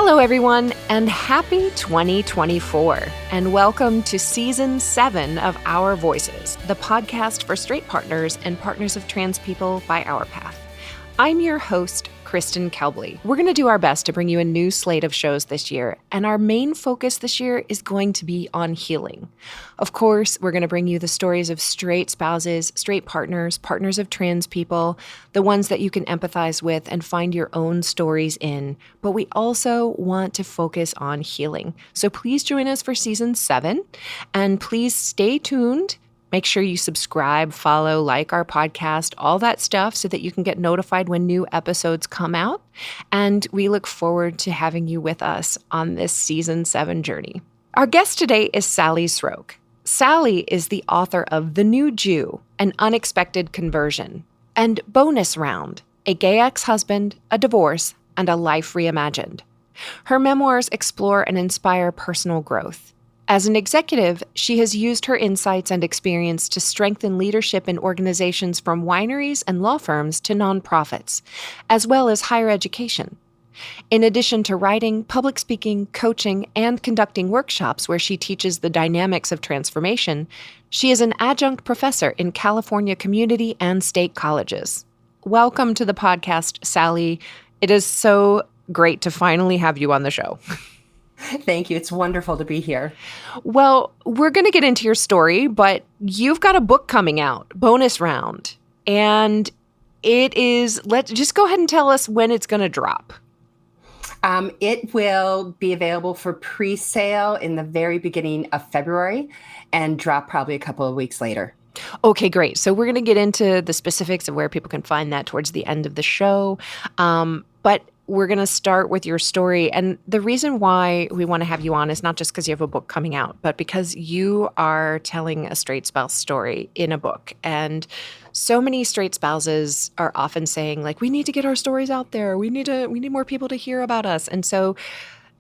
Hello, everyone, and happy 2024, and welcome to Season 7 of Our Voices, the podcast for straight partners and partners of trans people by Our Path. I'm your host, Kristen Kelbley. We're going to do our best to bring you a new slate of shows this year, and our main focus this year is going to be on healing. Of course, we're going to bring you the stories of straight spouses, straight partners, partners of trans people, the ones that you can empathize with and find your own stories in. But we also want to focus on healing. So please join us for Season 7, and please stay tuned. Make sure you subscribe, follow, like our podcast, all that stuff so that you can get notified when new episodes come out. And we look forward to having you with us on this Season 7 journey. Our guest today is Sally Srok. Sally is the author of The New Jew, An Unexpected Conversion, and Bonus Round, A Gay Ex-Husband, a Divorce, and a Life Reimagined. Her memoirs explore and inspire personal growth. As an executive, she has used her insights and experience to strengthen leadership in organizations from wineries and law firms to nonprofits, as well as higher education. In addition to writing, public speaking, coaching, and conducting workshops where she teaches the dynamics of transformation, she is an adjunct professor in California community and state colleges. Welcome to the podcast, Sally. It is so great to finally have you on the show. Thank you. It's wonderful to be here. Well, we're going to get into your story, but you've got a book coming out, Bonus Round, and it is, just go ahead and tell us when it's going to drop. It will be available for pre-sale in the very beginning of February and drop probably a couple of weeks later. Okay, great. So we're going to get into the specifics of where people can find that towards the end of the show. But we're going to start with your story. And the reason why we want to have you on is not just because you have a book coming out, but because you are telling a straight spouse story in a book. And so many straight spouses are often saying, like, we need to get our stories out there. We need more people to hear about us. And so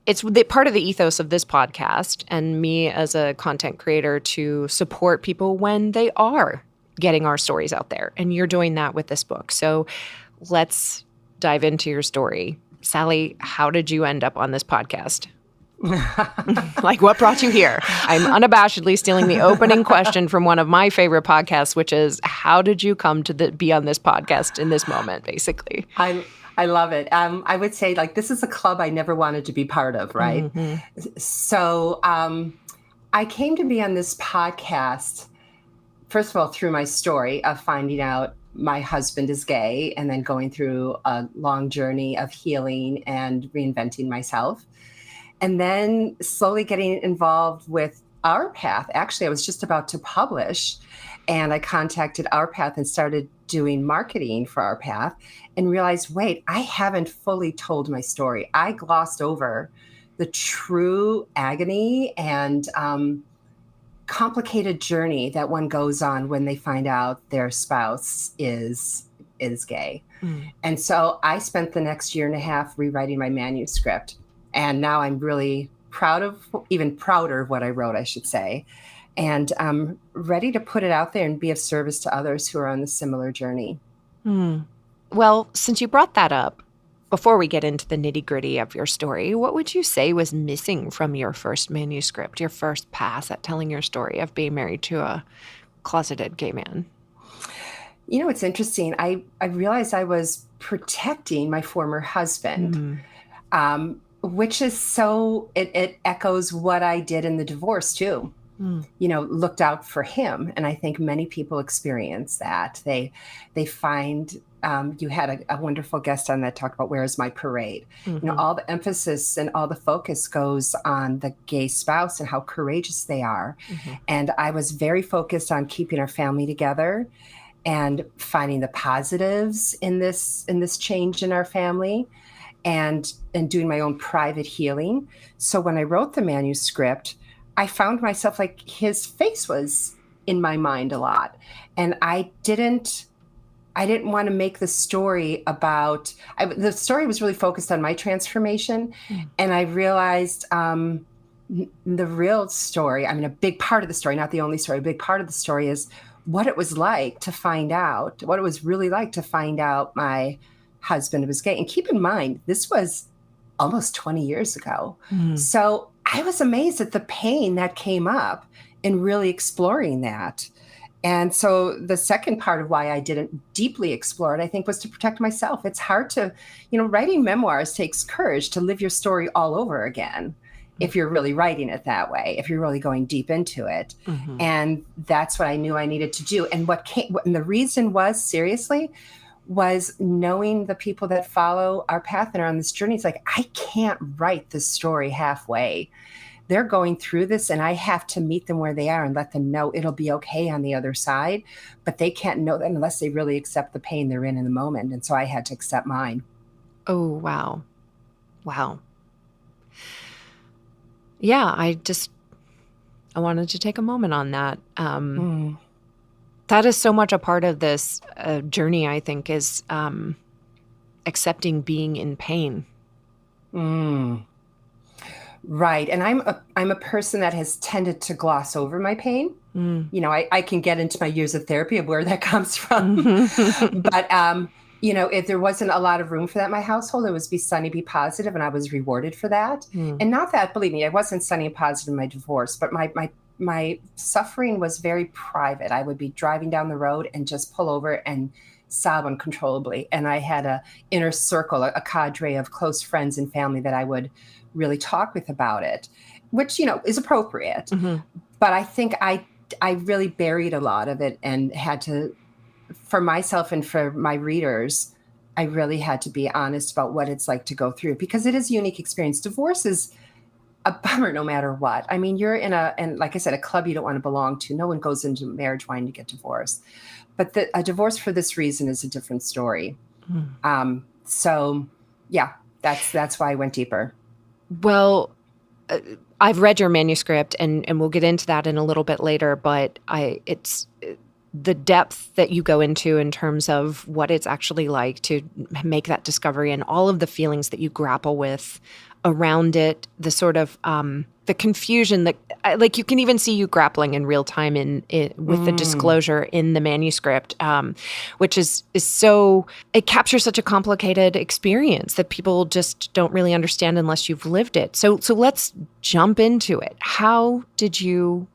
it's part of the ethos of this podcast and me as a content creator to support people when they are getting our stories out there. And you're doing that with this book. So let's dive into your story. Sally, how did you end up on this podcast? Like, what brought you here? I'm unabashedly stealing the opening question from one of my favorite podcasts, which is, how did you come to be on this podcast in this moment, basically? I love it. I would say, like, this is a club I never wanted to be part of, right? Mm-hmm. So I came to be on this podcast, first of all, through my story of finding out my husband is gay and then going through a long journey of healing and reinventing myself. And then slowly getting involved with Our Path. Actually, I was just about to publish and I contacted Our Path and started doing marketing for Our Path and realized, wait, I haven't fully told my story. I glossed over the true agony and complicated journey that one goes on when they find out their spouse is gay. Mm. And so I spent the next year and a half rewriting my manuscript. And now I'm really even prouder of what I wrote, I should say. And I'm ready to put it out there and be of service to others who are on the similar journey. Mm. Well, since you brought that up, before we get into the nitty-gritty of your story, what would you say was missing from your first manuscript, your first pass at telling your story of being married to a closeted gay man? You know, it's interesting. I realized I was protecting my former husband, which is so, it echoes what I did in the divorce too. You know, looked out for him. And I think many people experience that. They find, you had a wonderful guest on that talked about where is my parade? Mm-hmm. You know, all the emphasis and all the focus goes on the gay spouse and how courageous they are. Mm-hmm. And I was very focused on keeping our family together and finding the positives in this change in our family and doing my own private healing. So when I wrote the manuscript, I found myself like his face was in my mind a lot. And I didn't want to make the story about, the story was really focused on my transformation. And I realized the real story, I mean, a big part of the story, not the only story, a big part of the story is what it was like to find out, what it was really like to find out my husband was gay. And keep in mind, this was almost 20 years ago. Mm. So I was amazed at the pain that came up in really exploring that. And so the second part of why I didn't deeply explore it, I think, was to protect myself. It's hard to, writing memoirs takes courage to live your story all over again if you're really writing it that way, if you're really going deep into it. Mm-hmm. And that's what I knew I needed to do. And and the reason was, seriously, was knowing the people that follow our path and are on this journey. It's like, I can't write this story halfway. They're going through this and I have to meet them where they are and let them know it'll be okay on the other side. But they can't know that unless they really accept the pain they're in the moment. And so I had to accept mine. Oh, wow. Wow. Yeah, I wanted to take a moment on that. That is so much a part of this journey, I think, is accepting being in pain. Right. And I'm a person that has tended to gloss over my pain. I can get into my years of therapy of where that comes from. But, if there wasn't a lot of room for that in my household, it was be sunny, be positive, and I was rewarded for that. And not that, believe me, I wasn't sunny and positive in my divorce, but my suffering was very private. I would be driving down the road and just pull over and sob uncontrollably. And I had a inner circle, a cadre of close friends and family that I would really talk with about it, which, is appropriate. Mm-hmm. But I think I really buried a lot of it and had to, for myself and for my readers, I really had to be honest about what it's like to go through it, because it is a unique experience. Divorce is a bummer no matter what. I mean, you're and like I said, a club you don't want to belong to. No one goes into marriage wanting to get divorced. But a divorce for this reason is a different story. So yeah, that's why I went deeper. Well, I've read your manuscript and we'll get into that in a little bit later, but it's the depth that you go into in terms of what it's actually like to make that discovery and all of the feelings that you grapple with around it, the sort of the confusion that, like, you can even see you grappling in real time with the disclosure in the manuscript, which is so, it captures such a complicated experience that people just don't really understand unless you've lived it. So let's jump into it. How did you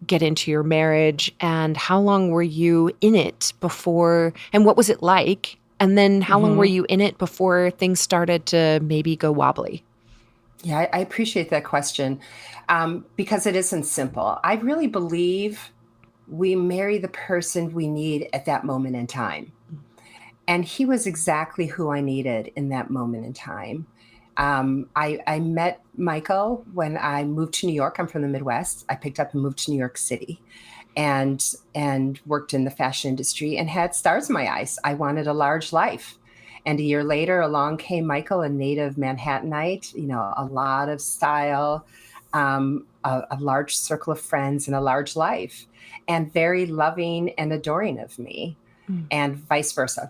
get into your marriage, and how long were you in it before, and what was it like? And then how long were you in it before things started to maybe go wobbly? Yeah, I appreciate that question, because it isn't simple. I really believe we marry the person we need at that moment in time. And he was exactly who I needed in that moment in time. I met Michael when I moved to New York. I'm from the Midwest. I picked up and moved to New York City and worked in the fashion industry and had stars in my eyes. I wanted a large life. And a year later, along came Michael, a native Manhattanite, a lot of style, a large circle of friends and a large life, and very loving and adoring of me, and vice versa.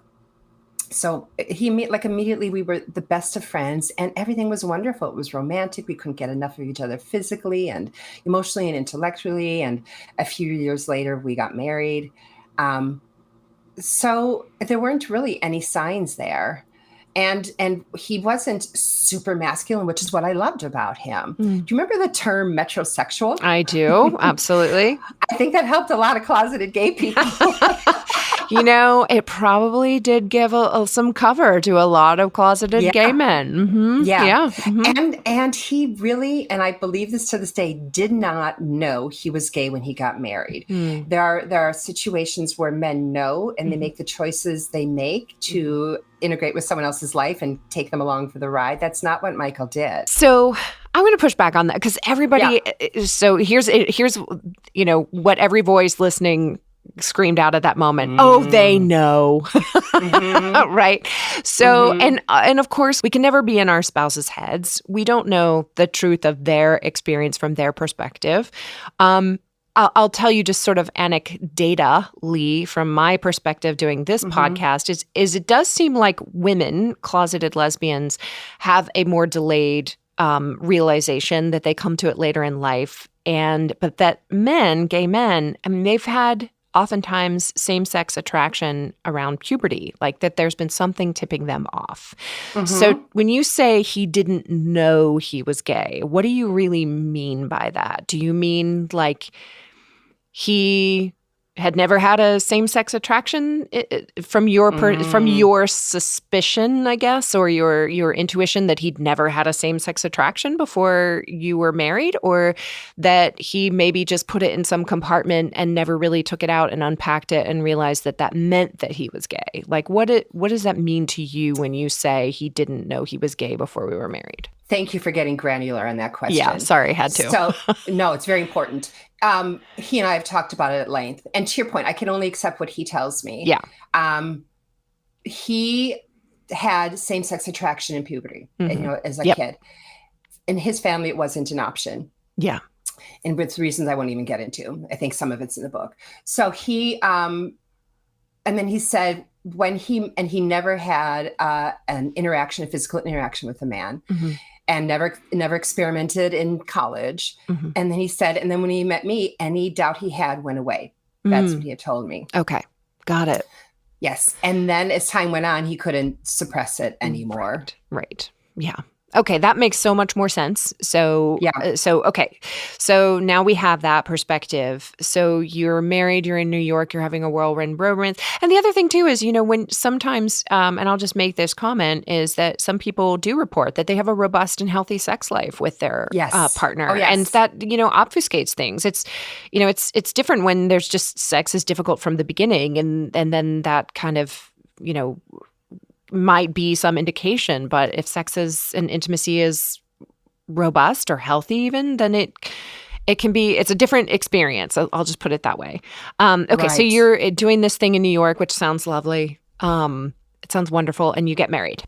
So immediately we were the best of friends and everything was wonderful. It was romantic. We couldn't get enough of each other physically and emotionally and intellectually. And a few years later, we got married. So there weren't really any signs there. And he wasn't super masculine, which is what I loved about him. Do you remember the term metrosexual? I do. Absolutely. I think that helped a lot of closeted gay people. It probably did give some cover to a lot of closeted gay men. Mm-hmm. Yeah. Mm-hmm. And he really, and I believe this to this day, did not know he was gay when he got married. There are situations where men know and they make the choices they make to integrate with someone else's life and take them along for the ride. That's not what Michael did. So I'm going to push back on that because everybody. Yeah. So here's what every voice listening screamed out at that moment. Oh, they know. Right. So, and of course, we can never be in our spouse's heads. We don't know the truth of their experience from their perspective. I'll tell you just sort of anecdotally from my perspective doing this podcast is it does seem like women, closeted lesbians, have a more delayed realization that they come to it later in life. But that men, gay men, I mean, they've had oftentimes same-sex attraction around puberty, like that there's been something tipping them off. So when you say he didn't know he was gay, what do you really mean by that? Do you mean like he had never had a same-sex attraction from your suspicion, I guess, or your intuition that he'd never had a same-sex attraction before you were married, or that he maybe just put it in some compartment and never really took it out and unpacked it and realized that that meant that he was gay? Like, what does that mean to you when you say he didn't know he was gay before we were married? Thank you for getting granular on that question. Yeah, sorry, had to. So, no, it's very important. He and I have talked about it at length. And to your point, I can only accept what he tells me. Yeah. He had same-sex attraction in puberty, as a kid. In his family, it wasn't an option. Yeah. And with reasons I won't even get into. I think some of it's in the book. So he, and then he said he never had a physical interaction with a man. And never experimented in college. And then he said, and then when he met me, any doubt he had went away. That's what he had told me. Okay. Got it. Yes. And then as time went on, he couldn't suppress it anymore. Right. Yeah. Okay, that makes so much more sense. So, yeah. Okay. So now we have that perspective. So you're married, you're in New York, you're having a whirlwind romance. And the other thing too is, when sometimes, and I'll just make this comment, is that some people do report that they have a robust and healthy sex life with their partner. Oh, yes. And that, obfuscates things. It's, it's different when there's just sex is difficult from the beginning. And then that kind of, might be some indication, but if sex and intimacy is robust or healthy even, then it can be, it's a different experience. I'll just put it that way. Okay, right. So you're doing this thing in New York, which sounds lovely. It sounds wonderful, and you get married.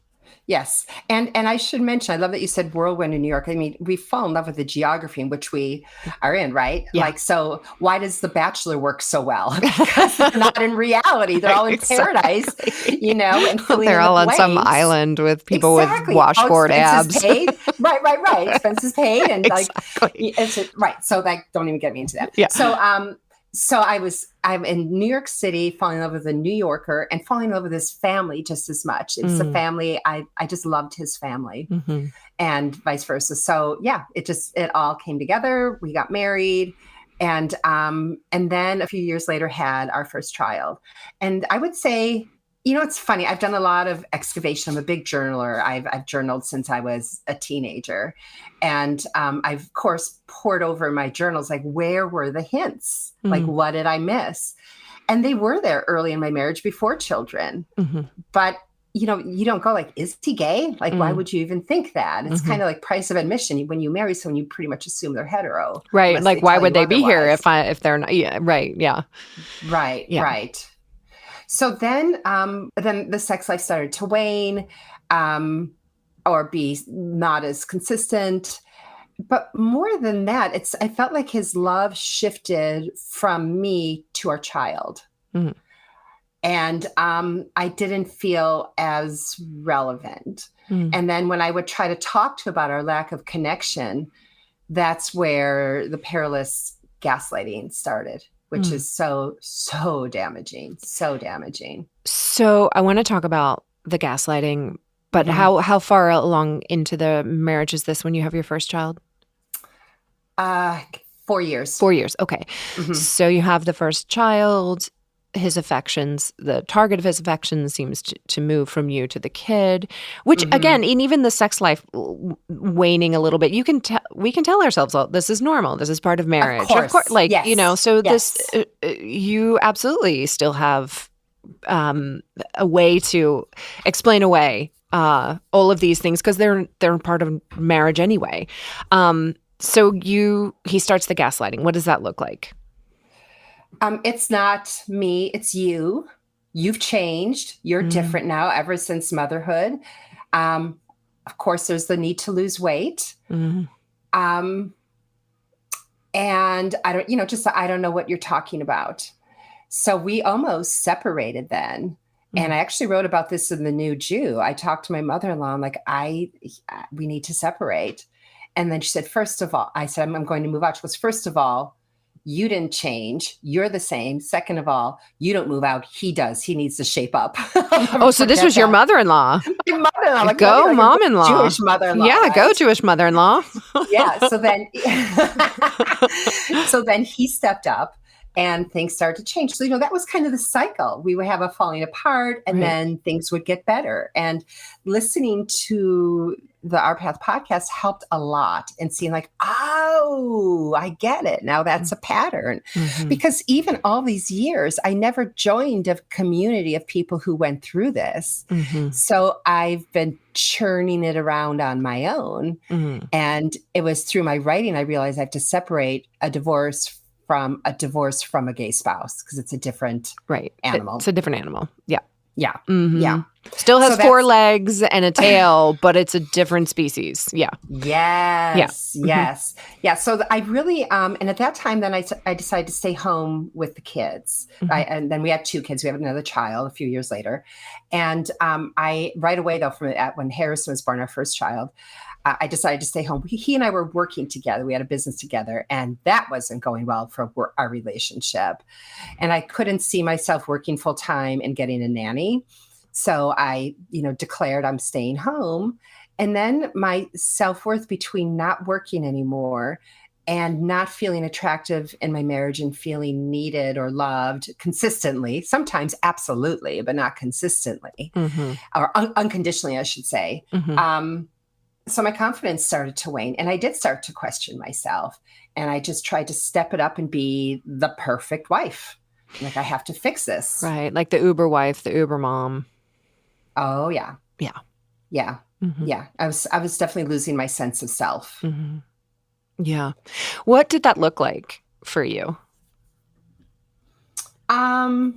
Yes. And I should mention, I love that you said whirlwind in New York. I mean, we fall in love with the geography in which we are in, right? Yeah. Like, so why does The Bachelor work so well? Because they're not in reality. They're all in paradise, and they're all on some island with people with washboard abs. Paid. Right. Expenses paid. And right. So don't even get me into that. Yeah. So I'm in New York City, falling in love with a New Yorker and falling in love with his family just as much. It's a family. I just loved his family and vice versa. So yeah, it all came together. We got married and then a few years later had our first child. And I would say, it's funny. I've done a lot of excavation. I'm a big journaler. I've journaled since I was a teenager. And I've, of course, poured over my journals, like, where were the hints? Like, what did I miss? And they were there early in my marriage before children. But, you don't go like, is he gay? Like, why would you even think that? It's kind of like price of admission. When you marry someone, you pretty much assume they're hetero. Right. Like, why would they be here if they're not? Yeah. Right. Yeah. Right. Yeah. Right. So then the sex life started to wane, or be not as consistent. But more than that, I felt like his love shifted from me to our child. And I didn't feel as relevant. And then when I would try to talk to about our lack of connection, that's where the perilous gaslighting started. Which is so damaging, so damaging. So I want to talk about the gaslighting, but how far along into the marriage is this when you have your first child? 4 years. 4 years, okay. So you have the first child, his affections, the target of his affections seems to move from you to the kid, which again, in even the sex life waning a little bit, we can tell ourselves, oh, this is normal. This is part of marriage. Of course. Like, yes. So this, you absolutely still have a way to explain away all of these things because they're part of marriage anyway. So he starts the gaslighting. What does that look like? It's not me, it's you. You've changed. You're different now ever since motherhood. Of course, there's the need to lose weight. And I don't know what you're talking about. So we almost separated then. And I actually wrote about this in The New Jew. I talked to my mother-in-law. I'm like, we need to separate. And then she said, first of all, I said, I'm going to move out. She goes, first of all, you didn't change. You're the same. Second of all, you don't move out. He does. He needs to shape up. Oh, so this was your mother-in-law. My mother-in-law. Like, go like mom-in-law. Jewish mother-in-law. Yeah, right? go Jewish mother-in-law. Yeah. So then he stepped up and things started to change. So, that was kind of the cycle. We would have a falling apart and then things would get better. And listening to the Our Path podcast helped a lot in seeing like, oh, I get it. Now that's a pattern. Because even all these years, I never joined a community of people who went through this. So I've been churning it around on my own. And it was through my writing, I realized I have to separate a divorce from a gay spouse because it's a different animal. It's a different animal. Yeah. Yeah. Yeah. Still has 4 legs and a tail, but it's a different species. Yeah. Yes. Yes. Yeah. So I really, and at that time, then I decided to stay home with the kids. And then we had 2 kids. We have another child a few years later. And I right away, though, when Harrison was born, our first child, I decided to stay home. He and I were working together. We had a business together, and that wasn't going well for our relationship. And I couldn't see myself working full time and getting a nanny. So I, declared I'm staying home. And then my self-worth between not working anymore and not feeling attractive in my marriage and feeling needed or loved consistently, sometimes absolutely, but not consistently, or unconditionally, I should say. So my confidence started to wane, and I did start to question myself, and I just tried to step it up and be the perfect wife. Like, I have to fix this. Right. Like the Uber wife, the Uber mom. Oh yeah. Yeah. Yeah. Yeah. I was definitely losing my sense of self. Yeah. What did that look like for you? I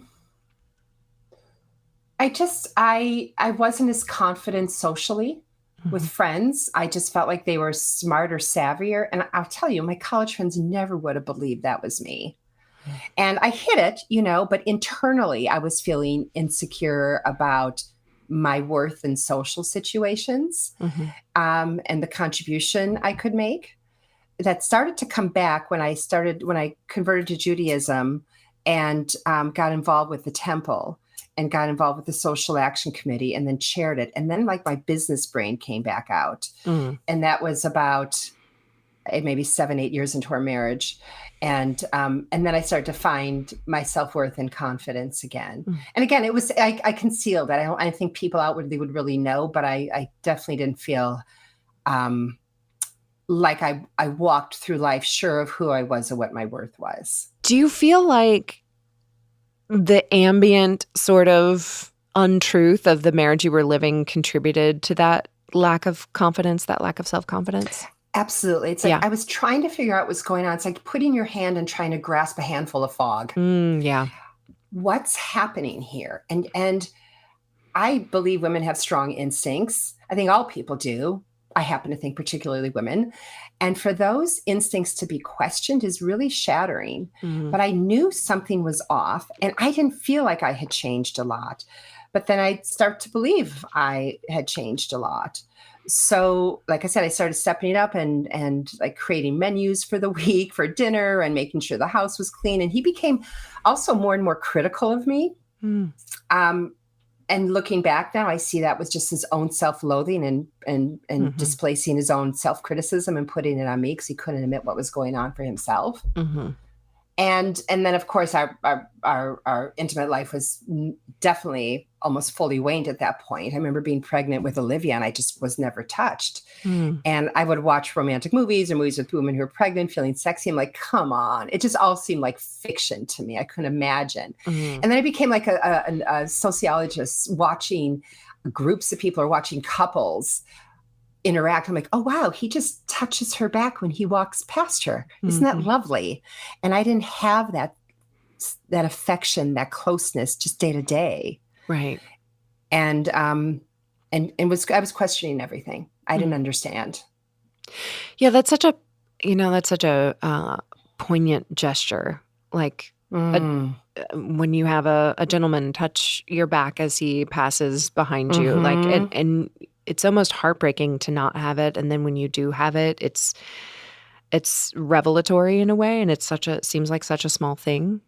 wasn't as confident socially with friends. I just felt like they were smarter, savvier. And I'll tell you, my college friends never would have believed that was me. And I hid it, but internally I was feeling insecure about my worth in social situations, and the contribution I could make. That started to come back when I converted to Judaism and got involved with the temple and got involved with the social action committee and then chaired it. And then like my business brain came back out. And that was about maybe 7-8 years into our marriage. And then I started to find my self-worth and confidence again. And again, it was, I concealed that. I think people outwardly would really know, but I definitely didn't feel like I walked through life sure of who I was and what my worth was. Do you feel like the ambient sort of untruth of the marriage you were living contributed to that lack of confidence, that lack of self-confidence? Absolutely. It's like I was trying to figure out what's going on. It's like putting your hand and trying to grasp a handful of fog. What's happening here? And I believe women have strong instincts. I think all people do. I happen to think particularly women. And for those instincts to be questioned is really shattering. But I knew something was off, and I didn't feel like I had changed a lot. But then I start to believe I had changed a lot. So, like I said, I started stepping it up and like creating menus for the week for dinner and making sure the house was clean. And he became also more and more critical of me. And looking back now, I see that was just his own self-loathing and displacing his own self-criticism and putting it on me because he couldn't admit what was going on for himself. And then, of course, our intimate life was definitely almost fully waned at that point. I remember being pregnant with Olivia, and I just was never touched. And I would watch romantic movies or movies with women who were pregnant, feeling sexy. I'm like, come on. It just all seemed like fiction to me. I couldn't imagine. And then I became like a sociologist watching groups of people or watching couples interact. I'm like, oh, wow, he just touches her back when he walks past her. Isn't that lovely? And I didn't have that affection, that closeness just day to day. Right. And I was questioning everything. I didn't understand. Yeah, that's such a poignant gesture. Like when you have a gentleman touch your back as he passes behind you, like, and it's almost heartbreaking to not have it. And then when you do have it, it's revelatory in a way, and seems like such a small thing.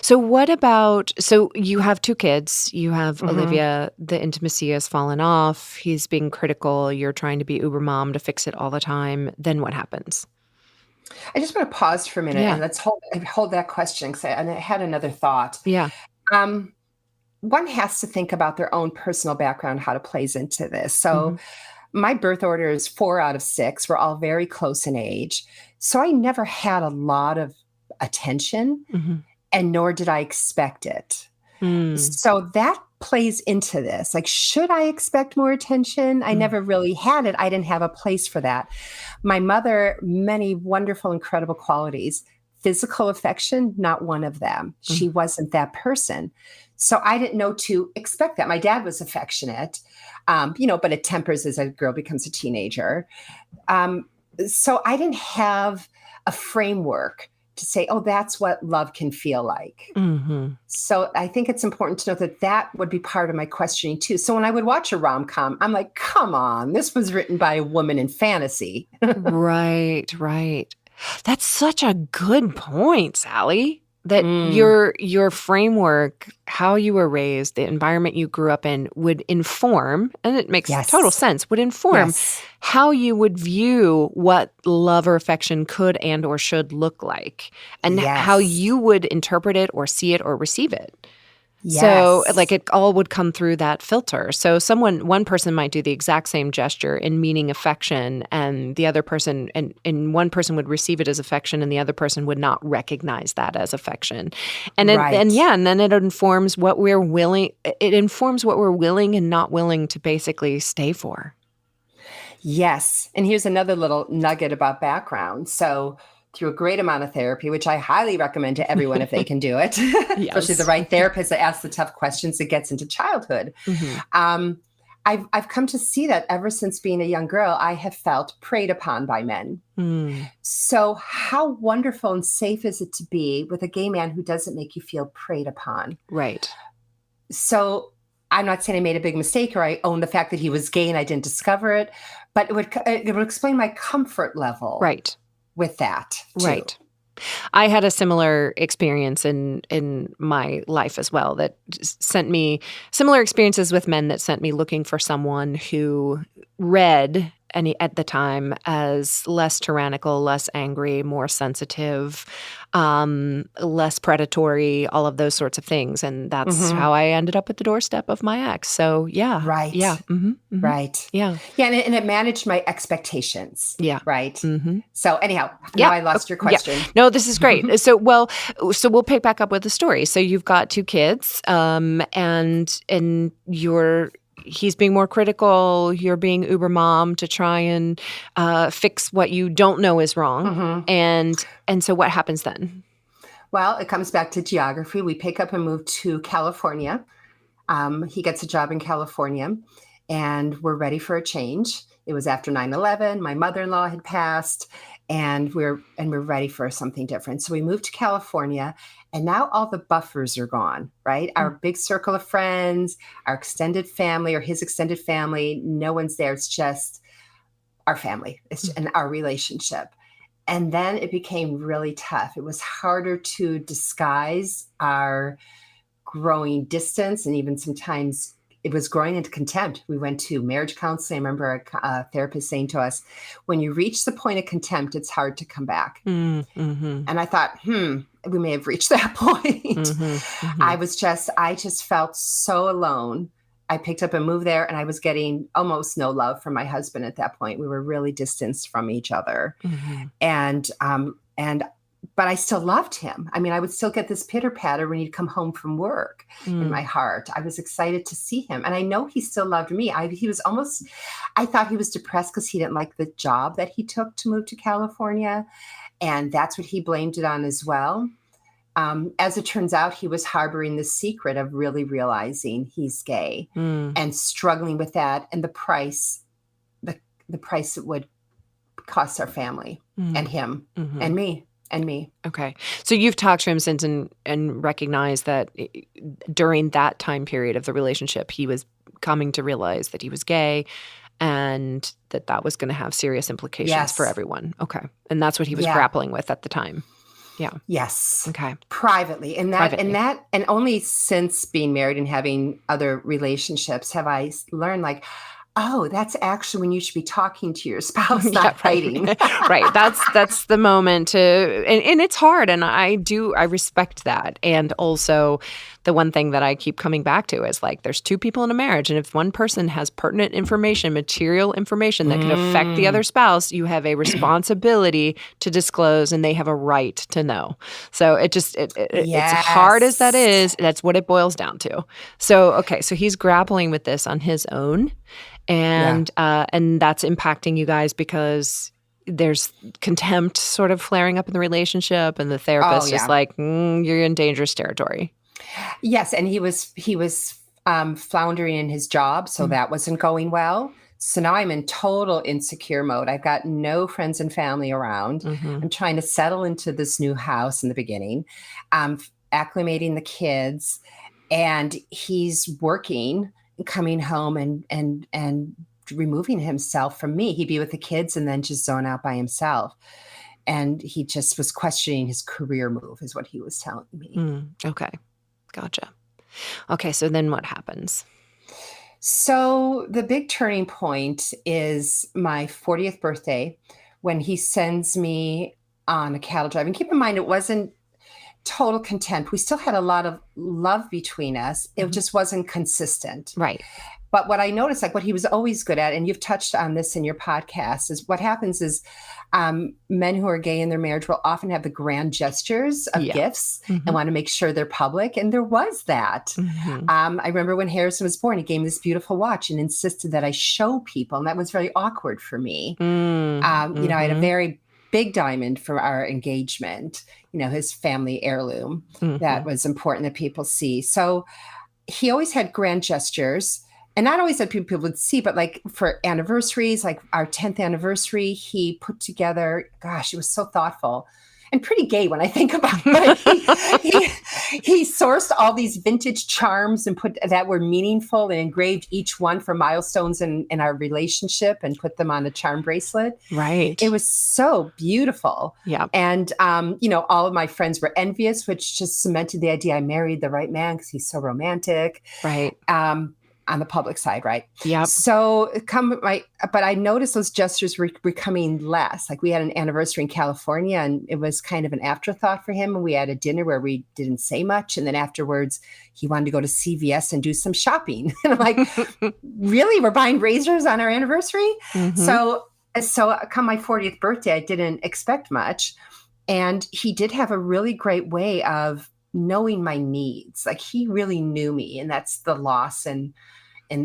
So what about, so you have two kids, you have Olivia, the intimacy has fallen off, he's being critical, you're trying to be uber mom to fix it all the time. Then what happens? I just want to pause for a minute Yeah. and let's hold that question, because I had another thought. Yeah. Um, One has to think about their own personal background, how it plays into this. So my birth order is 4 out of 6. We're all very close in age. So I never had a lot of attention, and nor did I expect it. So that plays into this. Like, should I expect more attention? I never really had it. I didn't have a place for that. My mother, many wonderful, incredible qualities. Physical affection, not one of them. She wasn't that person. So I didn't know to expect that. My dad was affectionate, but it tempers as a girl becomes a teenager. So I didn't have a framework to say, oh, that's what love can feel like. So I think it's important to know that would be part of my questioning too. So when I would watch a rom-com, I'm like, come on, this was written by a woman in fantasy. Right. That's such a good point, Sally. That your framework, how you were raised, the environment you grew up in would inform, and it makes total sense, would inform how you would view what love or affection could and or should look like, and how you would interpret it or see it or receive it. So like it all would come through that filter. So one person might do the exact same gesture in meaning affection, and the other person, and one person would receive it as affection and the other person would not recognize that as affection. And then it informs what we're willing and not willing to basically stay for. Yes. And here's another little nugget about background. So through a great amount of therapy, which I highly recommend to everyone if they can do it, especially the right therapist that asks the tough questions that gets into childhood. I've come to see that ever since being a young girl, I have felt preyed upon by men. So how wonderful and safe is it to be with a gay man who doesn't make you feel preyed upon? Right. So I'm not saying I made a big mistake or I own the fact that he was gay and I didn't discover it, but it would explain my comfort level. Right. With that, too. Right. I had a similar experience in my life as well that sent me similar experiences with men that sent me looking for someone who read at the time as less tyrannical, less angry, more sensitive, less predatory, all of those sorts of things. And that's how I ended up at the doorstep of my ex. So yeah. Right. Yeah. Right. Yeah. Yeah. And it managed my expectations. Yeah. Right. So anyhow, now I lost your question. Yeah. No, this is great. So we'll pick back up with the story. So you've got two kids, and he's being more critical, you're being uber mom to try and fix what you don't know is wrong. And so what happens then? Well, it comes back to geography. We pick up and move to California. He gets a job in California, and we're ready for a change. It was after 9/11. My mother-in-law had passed, and we're ready for something different. So we moved to California, and now all the buffers are gone, right? Our big circle of friends, our extended family or his extended family, no one's there. It's just our family and our relationship. And then it became really tough. It was harder to disguise our growing distance, and even sometimes it was growing into contempt. We went to marriage counseling. I remember a therapist saying to us, when you reach the point of contempt, it's hard to come back. And I thought, we may have reached that point. I just felt so alone. I picked up and moved there, and I was getting almost no love from my husband at that point. We were really distanced from each other. But I still loved him. I mean, I would still get this pitter patter when he'd come home from work in my heart. I was excited to see him. And I know he still loved me. I thought he was depressed because he didn't like the job that he took to move to California. And that's what he blamed it on as well. As it turns out, he was harboring the secret of really realizing he's gay and struggling with that, and the price it would cost our family and him and me. Okay. So you've talked to him since and recognized that during that time period of the relationship, he was coming to realize that he was gay and that was going to have serious implications for Yes. everyone. Okay. And that's what he was Yeah. grappling with at the time. Yeah. Yes. Okay. Privately. Privately. And only since being married and having other relationships have I learned, like, oh, that's actually when you should be talking to your spouse, Yeah, not fighting. Right. That's the moment to, and it's hard. And I respect that. And also the one thing that I keep coming back to is like, there's two people in a marriage. And if one person has pertinent information, material information that could affect the other spouse, you have a responsibility to disclose and they have a right to know. So it's hard as that is, that's what it boils down to. So, okay. So he's grappling with this on his own. And that's impacting you guys because there's contempt sort of flaring up in the relationship, and the therapist is like, you're in dangerous territory. Yes, and he was floundering in his job, so that wasn't going well. So now I'm in total insecure mode. I've got no friends and family around. I'm trying to settle into this new house in the beginning, acclimating the kids, and he's working, coming home and removing himself from me. He'd be with the kids and then just zone out by himself. And he just was questioning his career move, is what he was telling me. Okay. Gotcha. Okay. So then what happens? So the big turning point is my 40th birthday when he sends me on a cattle drive. And keep in mind, it wasn't total contempt. We still had a lot of love between us. It just wasn't consistent. Right. But what I noticed, like what he was always good at, and you've touched on this in your podcast, is what happens is men who are gay in their marriage will often have the grand gestures of gifts and want to make sure they're public. And there was that. I remember when Harrison was born, he gave me this beautiful watch and insisted that I show people. And that was very awkward for me. I had a very big diamond for our engagement, his family heirloom. That was important that people see. So he always had grand gestures. And not always that people would see, but like for anniversaries, like our 10th anniversary, he put together, gosh, it was so thoughtful and pretty gay when I think about it. He sourced all these vintage charms and put that were meaningful and engraved each one for milestones in our relationship and put them on a charm bracelet. Right. It was so beautiful. Yeah. And, all of my friends were envious, which just cemented the idea I married the right man because he's so romantic. Right. On the public side, right? Yeah. So but I noticed those gestures were becoming less. Like we had an anniversary in California and it was kind of an afterthought for him. And we had a dinner where we didn't say much. And then afterwards he wanted to go to CVS and do some shopping. And I'm like, really? We're buying razors on our anniversary? So come my 40th birthday, I didn't expect much. And he did have a really great way of knowing my needs. Like he really knew me, and that's the loss in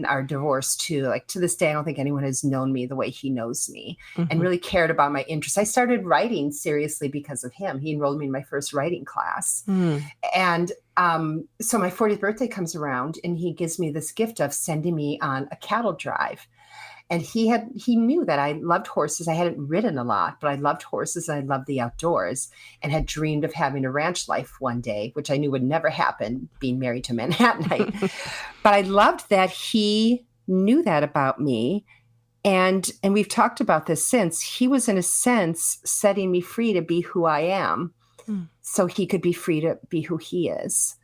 our divorce too. Like to this day, I don't think anyone has known me the way he knows me and really cared about my interests. I started writing seriously because of him. He enrolled me in my first writing class. And so my 40th birthday comes around and he gives me this gift of sending me on a cattle drive. And he knew that I loved horses. I hadn't ridden a lot, but I loved horses and I loved the outdoors and had dreamed of having a ranch life one day, which I knew would never happen being married to Manhattanite. But I loved that he knew that about me. And we've talked about this since. He was, in a sense, setting me free to be who I am so he could be free to be who he is.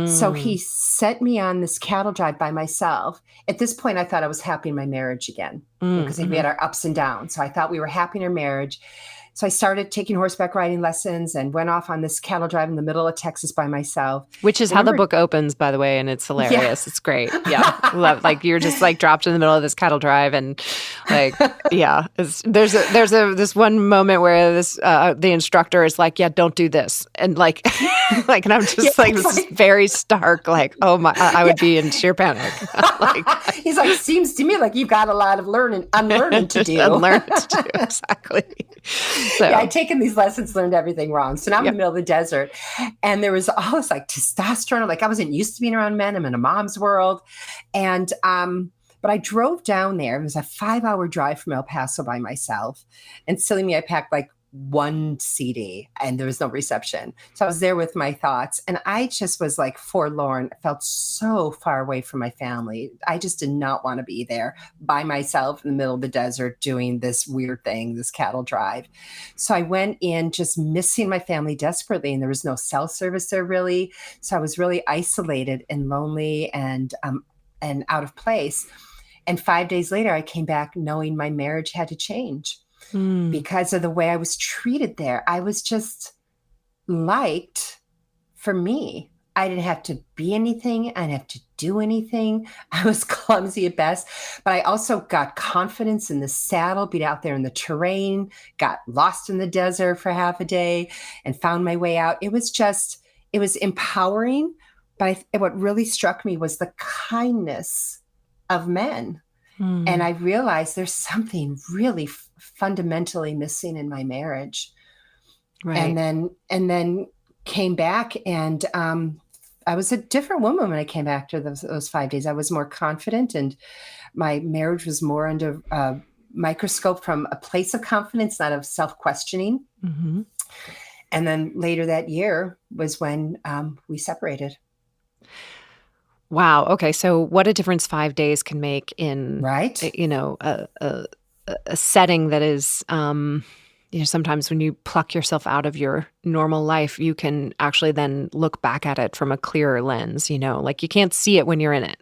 So he sent me on this cattle drive by myself. At this point, I thought I was happy in my marriage again because we had our ups and downs. So I thought we were happy in our marriage. So I started taking horseback riding lessons and went off on this cattle drive in the middle of Texas by myself. Which is how the book opens, by the way, and it's hilarious. Yeah. It's great. Yeah. Love, like you're just like dropped in the middle of this cattle drive and like, yeah. There's this one moment where the instructor is like, yeah, don't do this. And like, and I'm just this is very stark, like, oh my, I would be in sheer panic. He's like, seems to me like you've got a lot of unlearning to do. Unlearn to do, exactly. So. Yeah, I'd taken these lessons, learned everything wrong. So now I'm in the middle of the desert and there was all this like testosterone. Like I wasn't used to being around men. I'm in a mom's world. And, but I drove down there. It was a 5-hour drive from El Paso by myself. And silly me, I packed like one CD and there was no reception. So I was there with my thoughts and I just was like forlorn. I felt so far away from my family. I just did not want to be there by myself in the middle of the desert doing this weird thing, this cattle drive. So I went in just missing my family desperately, and there was no cell service there really. So I was really isolated and lonely and out of place. And 5 days later, I came back knowing my marriage had to change because of the way I was treated there. I was just liked for me. I didn't have to be anything. I didn't have to do anything. I was clumsy at best, but I also got confidence in the saddle, beat out there in the terrain, got lost in the desert for half a day and found my way out. It was empowering. But what really struck me was the kindness of men. And I realized there's something really fundamentally missing in my marriage. Right. And then came back, and I was a different woman when I came back to those 5 days. I was more confident, and my marriage was more under a microscope from a place of confidence, not of self-questioning. Mm-hmm. And then later that year was when we separated. Wow. Okay. So what a difference 5 days can make in, right? A setting that is, sometimes when you pluck yourself out of your normal life, you can actually then look back at it from a clearer lens, like you can't see it when you're in it.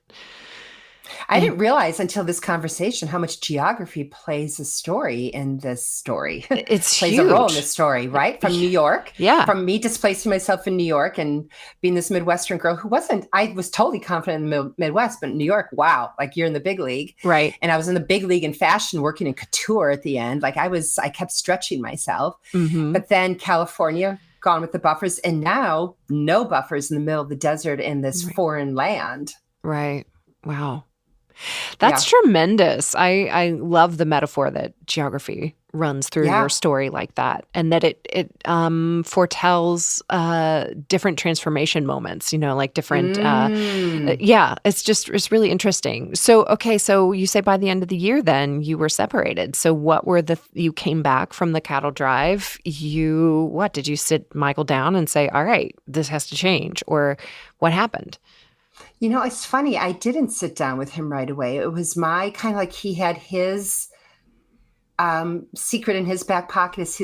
I didn't realize until this conversation how much geography plays a story in this story. It's plays huge. A role in this story, right? From New York. Yeah. From me displacing myself in New York and being this Midwestern girl I was totally confident in the Midwest, but New York, wow, like you're in the big league. Right. And I was in the big league in fashion, working in couture at the end. Like I kept stretching myself. Mm-hmm. But then California, gone with the buffers. And now no buffers in the middle of the desert in this foreign land. Right. Wow. That's tremendous. I love the metaphor that geography runs through your story like that, and that it foretells different transformation moments, like different it's really interesting. So you say by the end of the year then you were separated. So what were you came back from the cattle drive, did you sit Michael down and say, all right, this has to change, or what happened? It's funny. I didn't sit down with him right away. It was my kind of like he had his secret in his back pocket as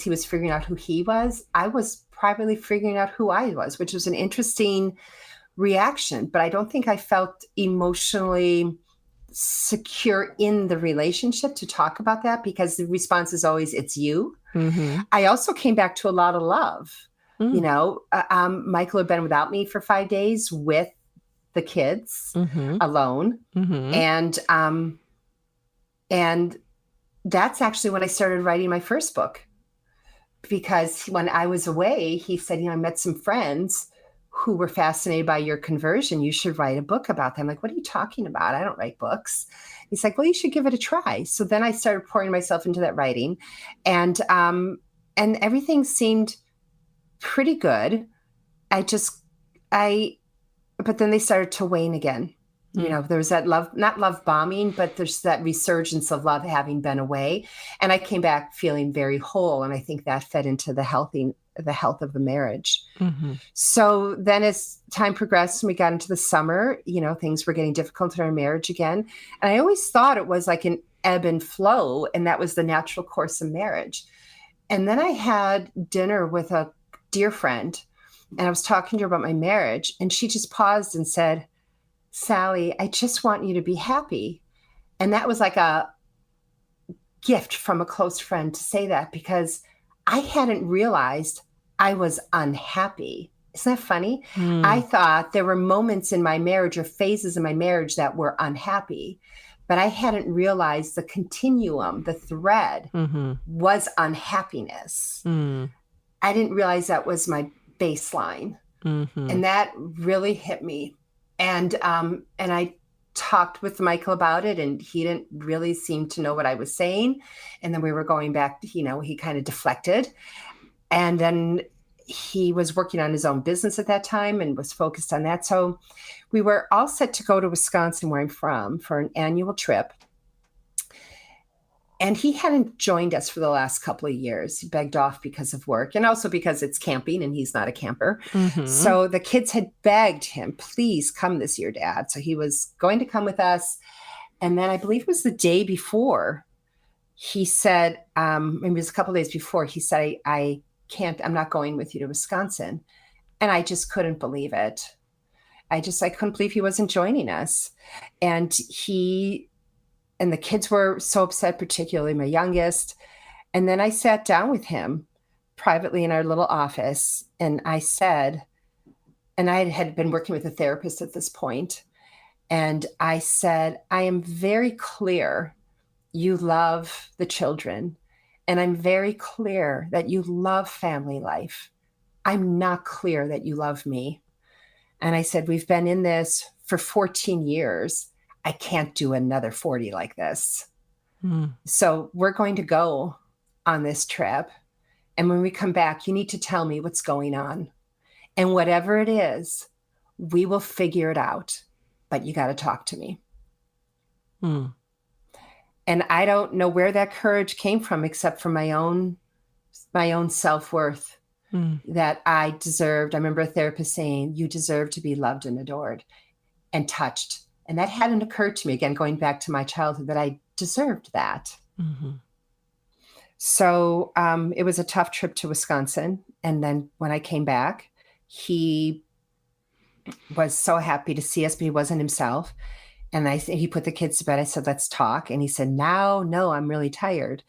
he was figuring out who he was. I was privately figuring out who I was, which was an interesting reaction. But I don't think I felt emotionally secure in the relationship to talk about that, because the response is always, it's you. Mm-hmm. I also came back to a lot of love. Michael had been without me for 5 days with the kids alone. Mm-hmm. And that's actually when I started writing my first book, because when I was away, he said, I met some friends who were fascinated by your conversion. You should write a book about them. Like, what are you talking about? I don't write books. He's like, well, you should give it a try. So then I started pouring myself into that writing, and everything seemed pretty good. But then they started to wane again. There was that love, not love bombing, but there's that resurgence of love having been away. And I came back feeling very whole. And I think that fed into the health of the marriage. Mm-hmm. So then as time progressed and we got into the summer, things were getting difficult in our marriage again. And I always thought it was like an ebb and flow, and that was the natural course of marriage. And then I had dinner with a dear friend, and I was talking to her about my marriage, and she just paused and said, Sally, I just want you to be happy. And that was like a gift from a close friend to say that, because I hadn't realized I was unhappy. Isn't that funny? I thought there were moments in my marriage or phases in my marriage that were unhappy, but I hadn't realized the continuum, the thread was unhappiness. I didn't realize that was my baseline. And that really hit me. And I talked with Michael about it, and he didn't really seem to know what I was saying. And then we were going back, he kind of deflected. And then he was working on his own business at that time and was focused on that. So we were all set to go to Wisconsin, where I'm from, for an annual trip. And he hadn't joined us for the last couple of years. He begged off because of work and also because it's camping and he's not a camper. Mm-hmm. So the kids had begged him, please come this year, Dad. So he was going to come with us. And then I believe it was the day before, he said, maybe it was a couple of days before, he said, I'm not going with you to Wisconsin. And I just couldn't believe it. I couldn't believe he wasn't joining us. And the kids were so upset, particularly my youngest. And then I sat down with him privately in our little office. And I said, and I had been working with a therapist at this point, and I said, I am very clear you love the children. And I'm very clear that you love family life. I'm not clear that you love me. And I said, we've been in this for 14 years. I can't do another 40 like this. So we're going to go on this trip. And when we come back, you need to tell me what's going on. And whatever it is, we will figure it out. But you got to talk to me. And I don't know where that courage came from, except for my own self-worth, that I deserved. I remember a therapist saying, you deserve to be loved and adored and touched. And that hadn't occurred to me, again, going back to my childhood, that I deserved that. So it was a tough trip to Wisconsin. And then when I came back, he was so happy to see us, but he wasn't himself. And he put the kids to bed. I said, let's talk. And he said, no, I'm really tired.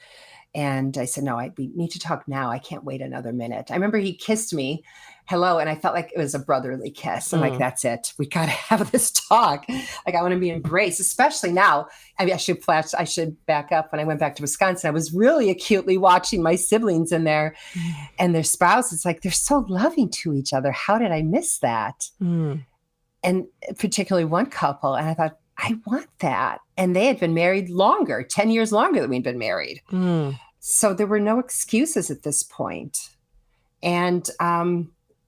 And I said, no, we need to talk now. I can't wait another minute. I remember he kissed me, hello. And I felt like it was a brotherly kiss. I'm like, that's it. We got to have this talk. Like, I want to be embraced, especially now. I mean, I should back up. When I went back to Wisconsin, I was really acutely watching my siblings in there and their spouses. Like, they're so loving to each other. How did I miss that? And particularly one couple. And I thought, I want that. And they had been married longer, 10 years longer than we'd been married. So there were no excuses at this point. And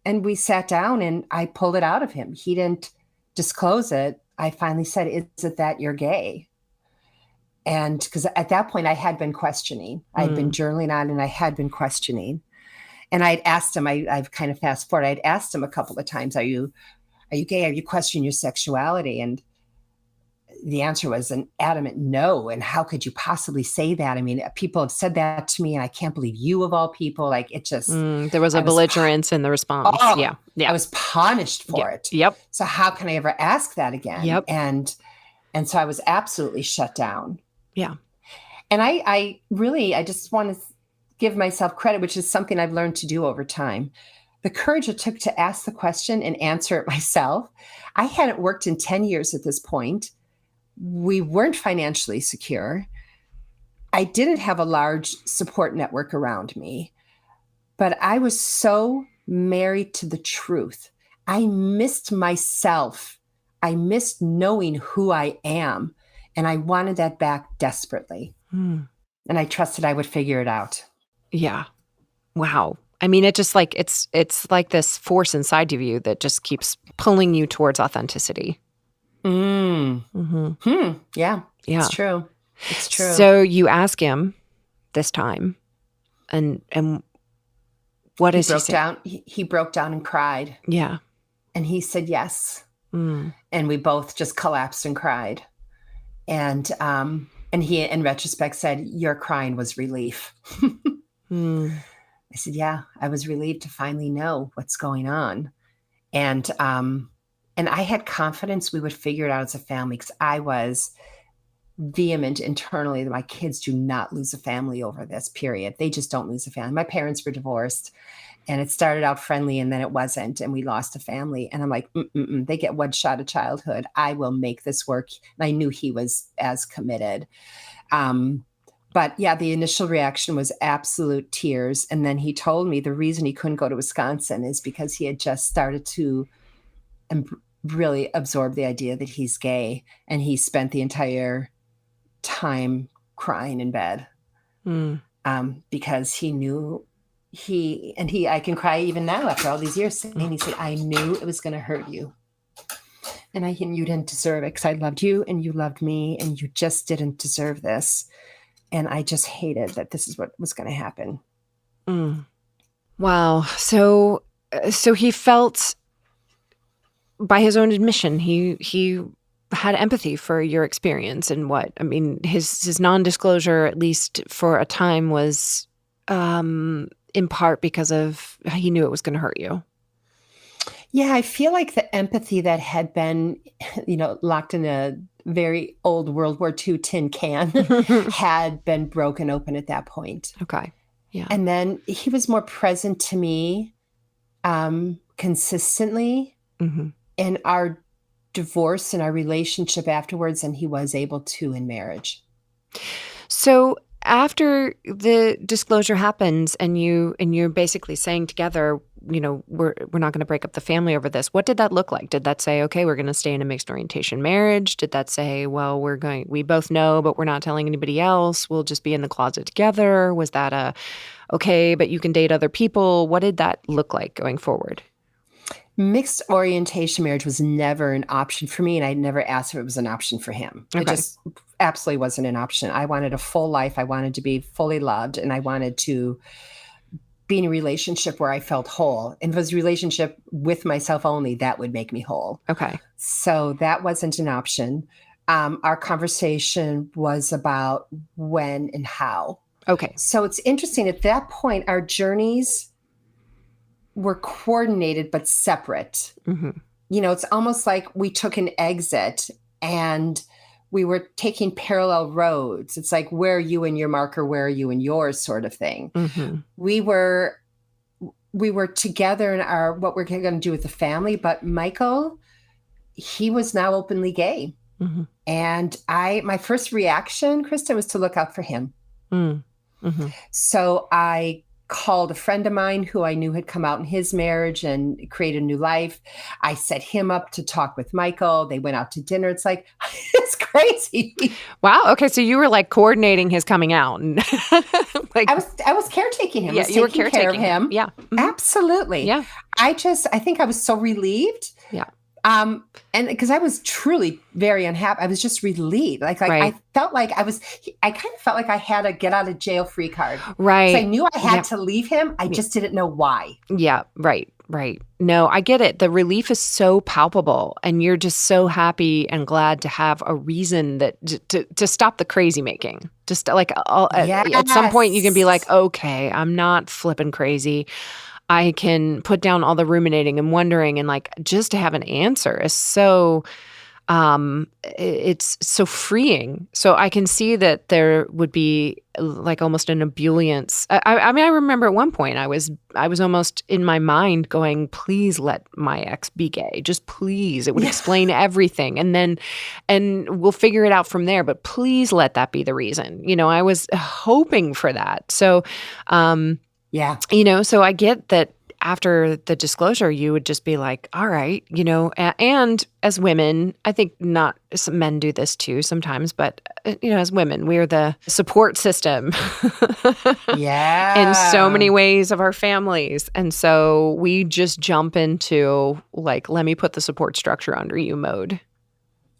we sat down and I pulled it out of him. He didn't disclose it. I finally said, is it that you're gay? And because at that point I had been questioning. I'd been journaling on and I had been questioning. And I'd asked him, I've kind of fast forward, I'd asked him a couple of times, are you gay? Are you questioning your sexuality? And the answer was an adamant no. And how could you possibly say that? I mean, people have said that to me and I can't believe you of all people. Like, it just, there was a belligerence in the response. Yeah. I was punished for it. Yep. So how can I ever ask that again? Yep. And so I was absolutely shut down. Yeah. And I just want to give myself credit, which is something I've learned to do over time. The courage it took to ask the question and answer it myself. I hadn't worked in 10 years at this point. We weren't financially secure. I didn't have a large support network around me, but I was so married to the truth. I missed myself. I missed knowing who I am. And I wanted that back desperately. And I trusted I would figure it out. Yeah. Wow. I mean, it just like, it's like this force inside of you that just keeps pulling you towards authenticity. Yeah. It's true. It's true. So you ask him this time, and what does he say? He broke down and cried. Yeah. And he said yes. And we both just collapsed and cried. And he, in retrospect, said, your crying was relief. I said, yeah, I was relieved to finally know what's going on. And I had confidence we would figure it out as a family, because I was vehement internally that my kids do not lose a family over this period. They just don't lose a family. My parents were divorced, and it started out friendly and then it wasn't, and we lost a family. And I'm like, they get one shot at childhood. I will make this work. And I knew he was as committed. But yeah, the initial reaction was absolute tears. And then he told me the reason he couldn't go to Wisconsin is because he had just started to really absorb the idea that he's gay. And he spent the entire time crying in bed because he knew I can cry even now after all these years. And he said, I knew it was going to hurt you. And you didn't deserve it, because I loved you and you loved me and you just didn't deserve this. And I just hated that this is what was going to happen. Mm. Wow. So he felt, by his own admission, he had empathy for your experience and his non-disclosure, at least for a time, was in part because of he knew it was going to hurt you. Yeah, I feel like the empathy that had been, locked in a very old World War II tin can had been broken open at that point. Okay. Yeah. And then he was more present to me consistently in our divorce and our relationship afterwards than he was able to in marriage. So after the disclosure happens and you're basically saying together, we're not going to break up the family over this. What did that look like? Did that say, okay, we're going to stay in a mixed orientation marriage? Did that say, well, we both know, but we're not telling anybody else. We'll just be in the closet together? Was that okay, but you can date other people? What did that look like going forward? Mixed orientation marriage was never an option for me, and I never asked if it was an option for him. Okay. It just absolutely wasn't an option. I wanted a full life. I wanted to be fully loved, and I wanted to be in a relationship where I felt whole. And if it was a relationship with myself only, that would make me whole. Okay. So that wasn't an option. Our conversation was about when and how. Okay. So it's interesting. At that point, our journeys were coordinated but separate. It's almost like we took an exit and we were taking parallel roads. It's like, where are you in your marker? Where are you in yours, sort of thing. We were together in what we're going to do with the family, but Michael, he was now openly gay. And my first reaction, Kristen, was to look out for him. So I called a friend of mine who I knew had come out in his marriage and created a new life. I set him up to talk with Michael. They went out to dinner. It's like, it's crazy. Wow. Okay. So you were like coordinating his coming out. And I was caretaking him. Yeah, you were caretaking care of him. Yeah. Absolutely. Yeah. I think I was so relieved. Yeah. And because I was truly very unhappy, I was just relieved. Right. I felt like I kind of felt like I had a get out of jail free card. Right. So I knew I had to leave him. I just didn't know why. Yeah. Right. No, I get it. The relief is so palpable, and you're just so happy and glad to have a reason that to stop the crazy making. Just like at some point you can be like, okay, I'm not flipping crazy. I can put down all the ruminating and wondering, and like just to have an answer is so it's so freeing. So I can see that there would be like almost an ebullience. I mean, I remember at one point I was almost in my mind going, please let my ex be gay. Just please. It would explain everything. And we'll figure it out from there. But please let that be the reason. I was hoping for that. So, so I get that after the disclosure, you would just be like, all right, and as women, I think not some men do this too sometimes, but as women, we're the support system in so many ways of our families. And so we just jump into like, let me put the support structure under you mode.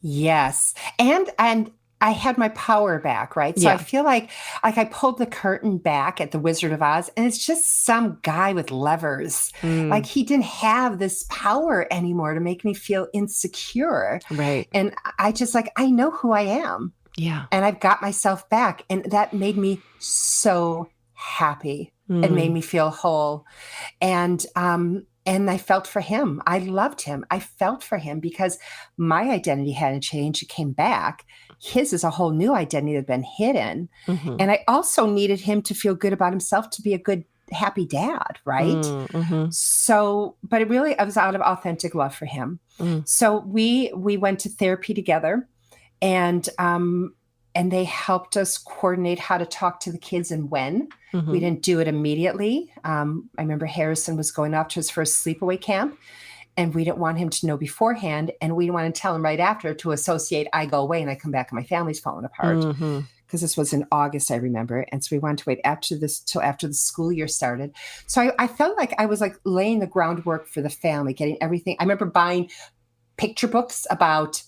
Yes. And I had my power back, right? So I feel like I pulled the curtain back at the Wizard of Oz, and it's just some guy with levers. Like he didn't have this power anymore to make me feel insecure. Right. And I just I know who I am. Yeah. And I've got myself back. And that made me so happy. It made me feel whole. And I felt for him. I loved him. I felt for him because my identity hadn't changed. It came back. His is a whole new identity that had been hidden. And I also needed him to feel good about himself, to be a good, happy dad, right? So, but I was out of authentic love for him. So we went to therapy together, and they helped us coordinate how to talk to the kids and when. We didn't do it immediately. I remember Harrison was going off to his first sleepaway camp, and we didn't want him to know beforehand. And we didn't want to tell him right after to associate I go away and I come back and my family's falling apart. Because this was in August, I remember. And so we wanted to wait till after the school year started. So I felt like I was like laying the groundwork for the family, getting everything. I remember buying picture books about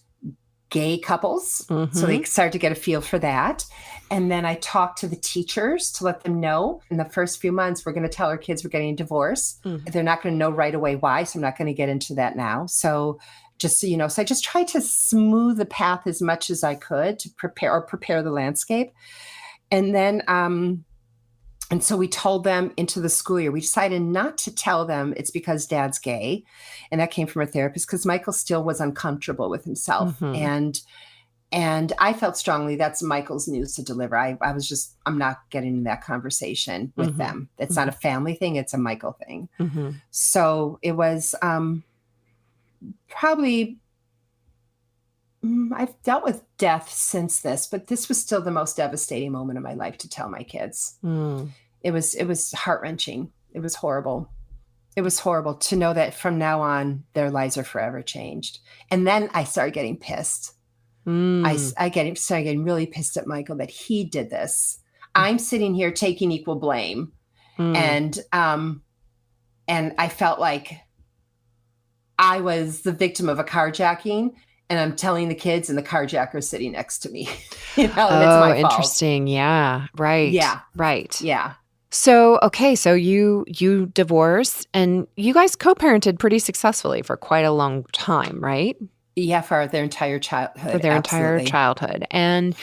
gay couples. So they started to get a feel for that. And then I talked to the teachers to let them know in the first few months, we're going to tell our kids we're getting a divorce. They're not going to know right away why. So I'm not going to get into that now. So just so you know, so I just tried to smooth the path as much as I could to prepare the landscape. And then, and so we told them into the school year, we decided not to tell them it's because dad's gay. And that came from a therapist because Michael still was uncomfortable with himself. And I felt strongly that's Michael's news to deliver. I'm not getting in that conversation with them. It's not a family thing. It's a Michael thing. So it was probably, I've dealt with death since this, but this was still the most devastating moment of my life to tell my kids. It was heart-wrenching. It was horrible. It was horrible to know that from now on, their lives are forever changed. And then I started getting pissed. I started getting really pissed at Michael that he did this. I'm sitting here taking equal blame. And I felt like I was the victim of a carjacking. And I'm telling the kids and the carjacker sitting next to me. And it's my fault. Interesting. Yeah. Right. Yeah. Right. Yeah. So, okay. So you divorced and you guys co-parented pretty successfully for quite a long time, right? Yeah. For their entire childhood. For their entire childhood. And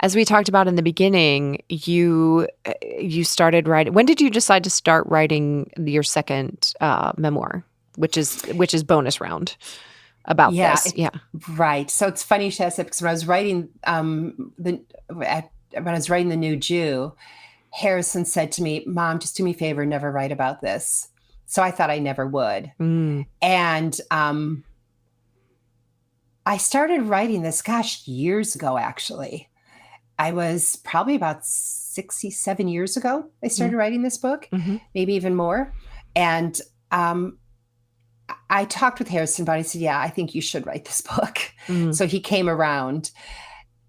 as we talked about in the beginning, you started writing. When did you decide to start writing your second memoir, which is bonus round? About this. Right. So it's funny you should ask that because when I was writing when I was writing The New Jew, Harrison said to me, "Mom, just do me a favor, never write about this." So I thought I never would. And I started writing this, years ago, actually. I was probably about 67 years ago. I started writing this book, maybe even more. And I talked with Harrison about it. I said, yeah, I think you should write this book. So he came around.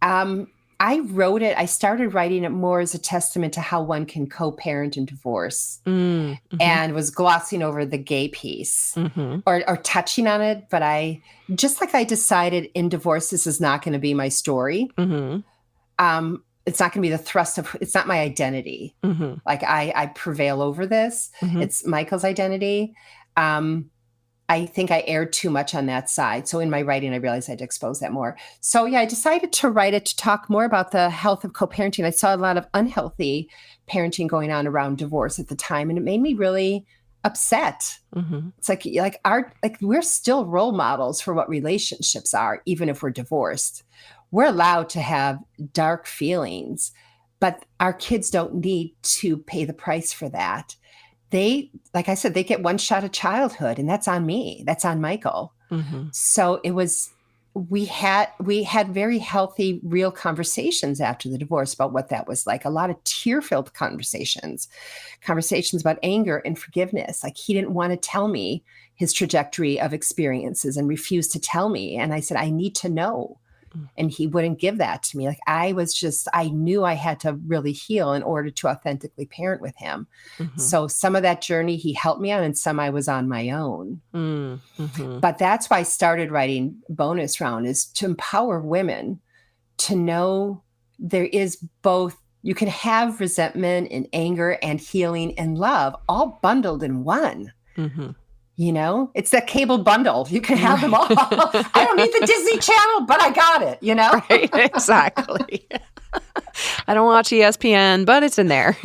I wrote it. I started writing it more as a testament to how one can co-parent in divorce and was glossing over the gay piece or touching on it. But I decided in divorce, this is not going to be my story. It's not going to be the thrust of, it's not my identity. Like I prevail over this. It's Michael's identity. I think I erred too much on that side. So in my writing, I realized I had to expose that more. So yeah, I decided to write it to talk more about the health of co-parenting. I saw a lot of unhealthy parenting going on around divorce at the time, and it made me really upset. It's like we're still role models for what relationships are, even if we're divorced. We're allowed to have dark feelings, but our kids don't need to pay the price for that. They, like I said, they get one shot at childhood, and that's on me. That's on Michael. So we had very healthy, real conversations after the divorce about what that was like. A lot of tear-filled conversations about anger and forgiveness. Like he didn't want to tell me his trajectory of experiences and refused to tell me. And I said, I need to know. And he wouldn't give that to me. Like I knew I had to really heal in order to authentically parent with him. So some of that journey he helped me on, and some I was on my own. But that's why I started writing Bonus Round, is to empower women to know there is both. You can have resentment and anger and healing and love all bundled in one. You know, it's that cable bundle. You can have them all. I don't need the Disney Channel, but I got it, you know? Right, exactly. I don't watch ESPN, but it's in there.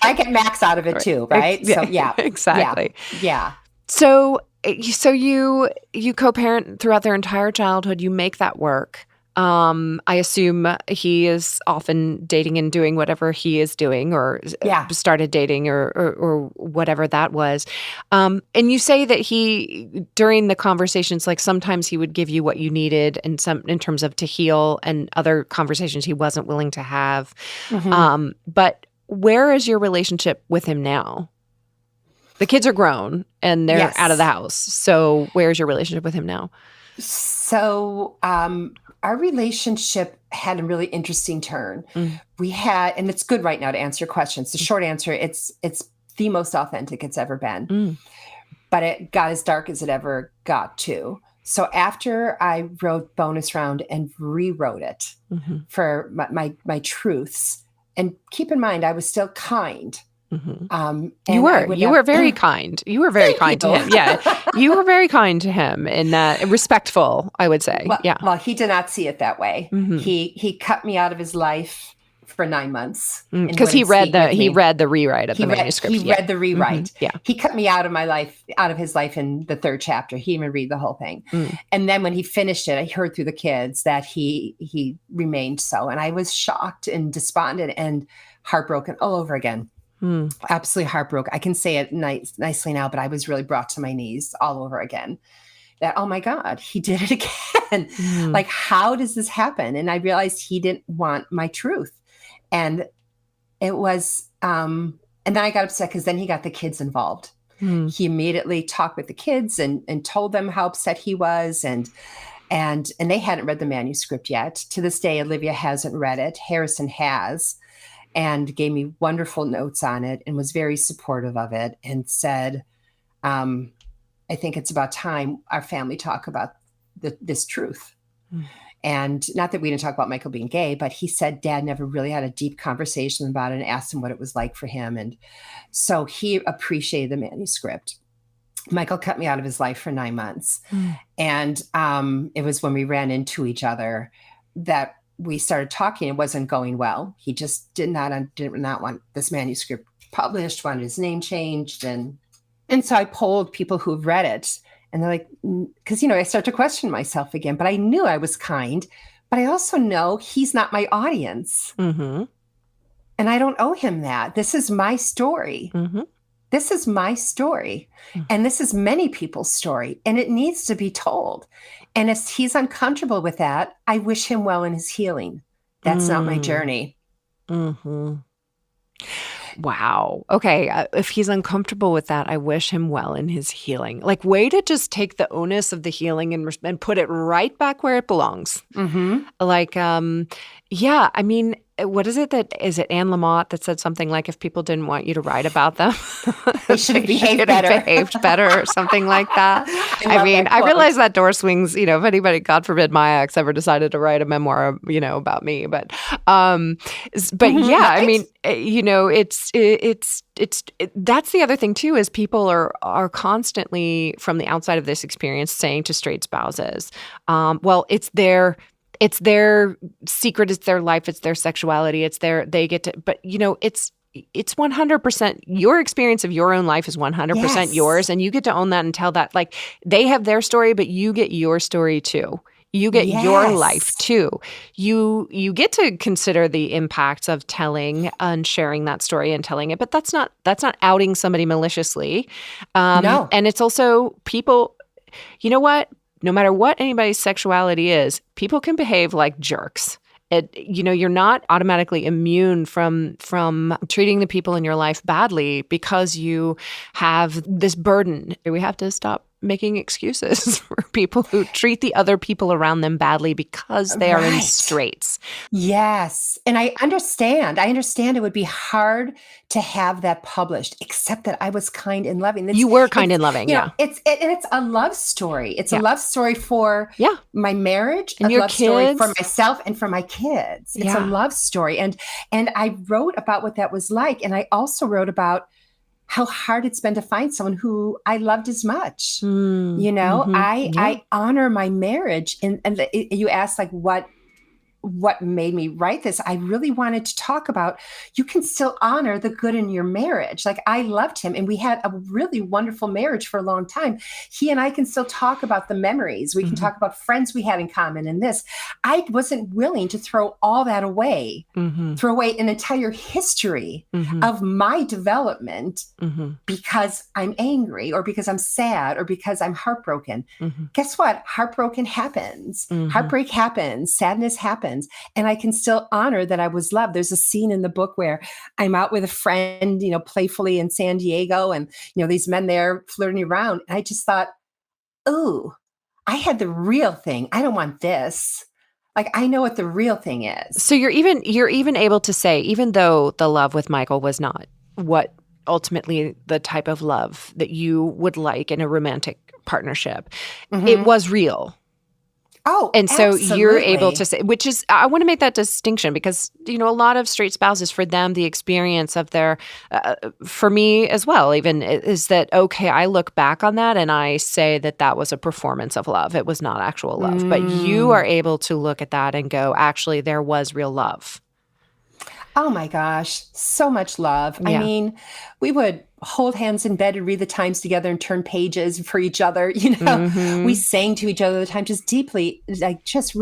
I get Max out of it too, right? So yeah. Exactly. Yeah. So you co-parent throughout their entire childhood. You make that work. I assume he is often dating and doing whatever he is doing, or started dating or whatever that was. And you say that he, during the conversations, like sometimes he would give you what you needed, and some in terms of to heal, and other conversations he wasn't willing to have. But where is your relationship with him now? The kids are grown and they're out of the house. So where's your relationship with him now? So, our relationship had a really interesting turn. We had, and it's good right now to answer your questions. The short answer, it's the most authentic it's ever been. But it got as dark as it ever got to. So after I wrote Bonus Round and rewrote it for my truths, and keep in mind, I was still kind. You were very kind. You were very kind to him. Yeah. You were very kind to him in that, respectful, I would say. Well, he did not see it that way. He cut me out of his life for 9 months. Because he read the rewrite of the manuscript. He read the rewrite. Yeah. He cut me out of his life in the 3rd chapter. He didn't even read the whole thing. And then when he finished it, I heard through the kids that he remained so. And I was shocked and despondent and heartbroken all over again. Absolutely heartbroken. I can say it nicely now, but I was really brought to my knees all over again. That, oh my God, he did it again. Like, how does this happen? And I realized he didn't want my truth. And it was, and then I got upset because then he got the kids involved. He immediately talked with the kids and told them how upset he was. And they hadn't read the manuscript yet. To this day, Olivia hasn't read it. Harrison has. And gave me wonderful notes on it and was very supportive of it and said, I think it's about time our family talk about this truth. And not that we didn't talk about Michael being gay, but he said Dad never really had a deep conversation about it and asked him what it was like for him. And so he appreciated the manuscript. Michael cut me out of his life for 9 months. And it was when we ran into each other that we started talking. It wasn't going well. He just did not want this manuscript published, wanted his name changed. And so I polled people who've read it, and they're like, because, I start to question myself again, but I knew I was kind, but I also know he's not my audience. And I don't owe him that. This is my story. This is my story. And this is many people's story, and it needs to be told. And if he's uncomfortable with that, I wish him well in his healing. That's not my journey. Wow. Okay. If he's uncomfortable with that, I wish him well in his healing. Like, way to just take the onus of the healing and put it right back where it belongs. Like, yeah, I mean, what is it is it Anne Lamott that said something like, if people didn't want you to write about them, they should have behaved better or something like that. I mean, I realize that door swings, if anybody, God forbid, my ex ever decided to write a memoir, about me, but yeah, I mean, that's the other thing too, is people are constantly from the outside of this experience saying to straight spouses, well, it's their secret, it's their life, it's their sexuality, they get to, but it's 100%, your experience of your own life is 100% yours, and you get to own that and tell that. Like, they have their story, but you get your story too. You get your life too. You get to consider the impacts of telling and sharing that story and telling it, but that's not outing somebody maliciously. No. And it's also people, you know what? No matter what anybody's sexuality is, people can behave like jerks. You're not automatically immune from treating the people in your life badly because you have this burden. We have to stop making excuses for people who treat the other people around them badly because they are in straits. Yes. And I understand it would be hard to have that published, except that I was kind and loving. You were kind and loving, yeah. It's a love story. It's a love story for my marriage, and a your love kids. Story for myself and for my kids. It's a love story. And I wrote about what that was like. And I also wrote about how hard it's been to find someone who I loved as much. I honor my marriage. And you asked, like, what made me write this? I really wanted to talk about, you can still honor the good in your marriage. Like, I loved him and we had a really wonderful marriage for a long time. He and I can still talk about the memories. We can talk about friends we had in common and this. I wasn't willing to throw all that away, throw away an entire history of my development because I'm angry or because I'm sad or because I'm heartbroken. Guess what? Heartbroken happens. Heartbreak happens. Sadness happens. And I can still honor that I was loved. There's a scene in the book where I'm out with a friend, playfully in San Diego, and, these men there flirting around. And I just thought, ooh, I had the real thing. I don't want this. Like, I know what the real thing is. So you're even able to say, even though the love with Michael was not what ultimately the type of love that you would like in a romantic partnership. It was real. Oh, and so absolutely. you're able to say, which is, I want to make that distinction because, a lot of straight spouses, for them, the experience of their, for me as well, even is that, okay, I look back on that and I say that was a performance of love. It was not actual love. But you are able to look at that and go, actually, there was real love. Oh my gosh, so much love. Yeah. I mean, we would hold hands in bed and read the Times together and turn pages for each other. We sang to each other the time, just deeply, like just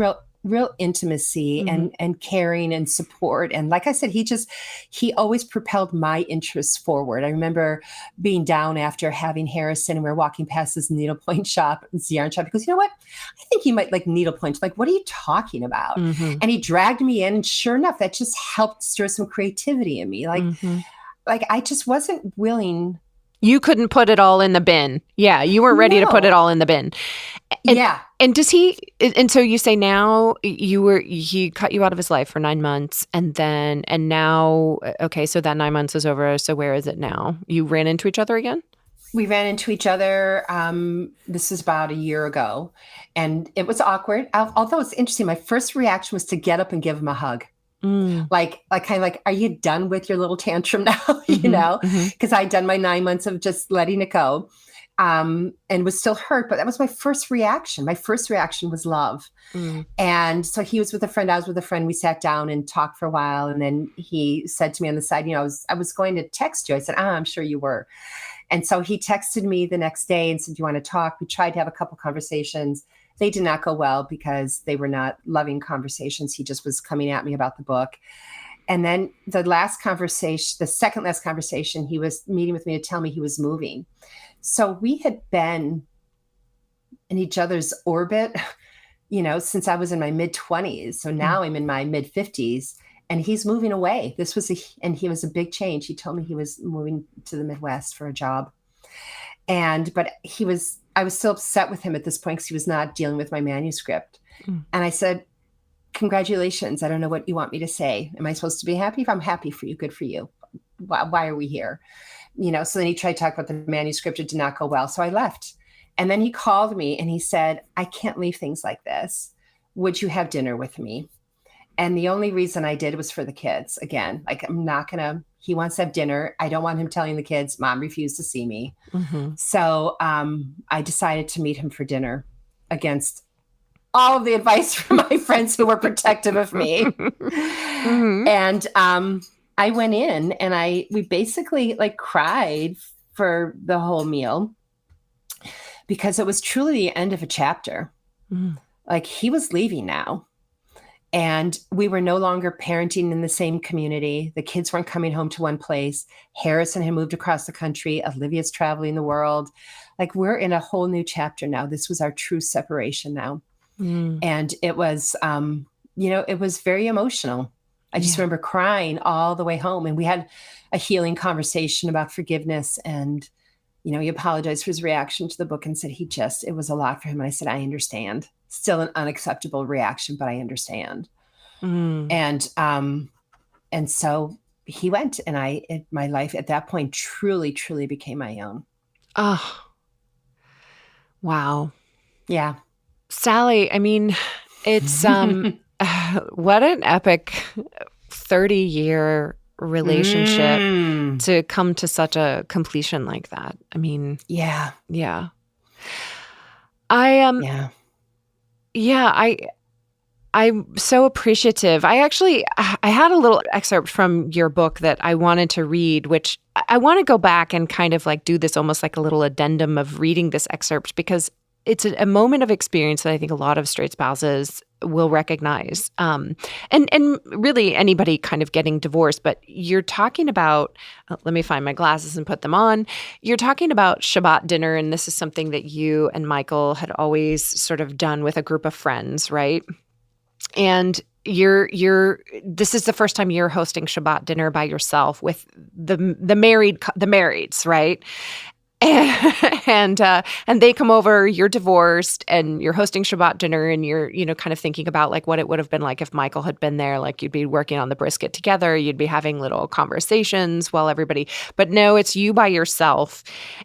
real intimacy and caring and support. And like I said, he always propelled my interests forward. I remember being down after having Harrison, and we were walking past this needlepoint shop, this yarn shop. He goes, "You know what? I think you might like needlepoint." Like, what are you talking about? And he dragged me in, and sure enough, that just helped stir some creativity in me. Like I just wasn't willing. You couldn't put it all in the bin. Yeah, you weren't ready to put it all in the bin. And does he, and so you say now he cut you out of his life for 9 months and now, okay, so that 9 months is over. So where is it now? You ran into each other again? We ran into each other. This was about a year ago, and it was awkward. Although it's interesting, my first reaction was to get up and give him a hug. Like kind of like, are you done with your little tantrum now? Because I'd done my 9 months of just letting it go. And was still hurt, but that was my first reaction. My first reaction was love. And so he was with a friend, I was with a friend. We sat down and talked for a while. And then he said to me on the side, I was going to text you. I said, I'm sure you were. And so he texted me the next day and said, "Do you want to talk?" We tried to have a couple conversations. They did not go well because they were not loving conversations. He just was coming at me about the book. And then the second last conversation, he was meeting with me to tell me he was moving. So we had been in each other's orbit, since I was in my mid-20s. So now I'm in my mid-50s and he's moving away. And he was a big change. He told me he was moving to the Midwest for a job. But I was still upset with him at this point because he was not dealing with my manuscript. And I said, "Congratulations. I don't know what you want me to say. Am I supposed to be happy? If I'm happy for you, good for you. Why are we here?" So then he tried to talk about the manuscript. It did not go well. So I left. And then he called me and he said, "I can't leave things like this. Would you have dinner with me?" And the only reason I did was for the kids. Again, like he wants to have dinner. I don't want him telling the kids, "Mom refused to see me." So I decided to meet him for dinner against all of the advice from my friends who were protective of me. And I went in and we basically cried for the whole meal because it was truly the end of a chapter. Like he was leaving now. And we were no longer parenting in the same community. The kids weren't coming home to one place. Harrison had moved across the country. Olivia's traveling the world. Like we're in a whole new chapter now. This was our true separation now. And it was, it was very emotional. I just remember crying all the way home. And we had a healing conversation about forgiveness. And, he apologized for his reaction to the book and said it was a lot for him. And I said, "I understand. Still an unacceptable reaction, but I understand." And so he went, and my life at that point truly, truly became my own. Oh, wow. Yeah. Sally, I mean, it's, what an epic 30-year relationship to come to such a completion like that. I mean, yeah. I'm so appreciative. I had a little excerpt from your book that I wanted to read, which I want to go back and kind of do this almost like a little addendum of reading this excerpt because it's a moment of experience that I think a lot of straight spouses will recognize. And really anybody kind of getting divorced, but you're talking about, let me find my glasses and put them on. You're talking about Shabbat dinner. And this is something that you and Michael had always sort of done with a group of friends, right? And this is the first time you're hosting Shabbat dinner by yourself with the marrieds, right? And they come over, you're divorced, and you're hosting Shabbat dinner, and you're, kind of thinking about like what it would have been like if Michael had been there. Like you'd be working on the brisket together, you'd be having little conversations while everybody, but no, it's you by yourself.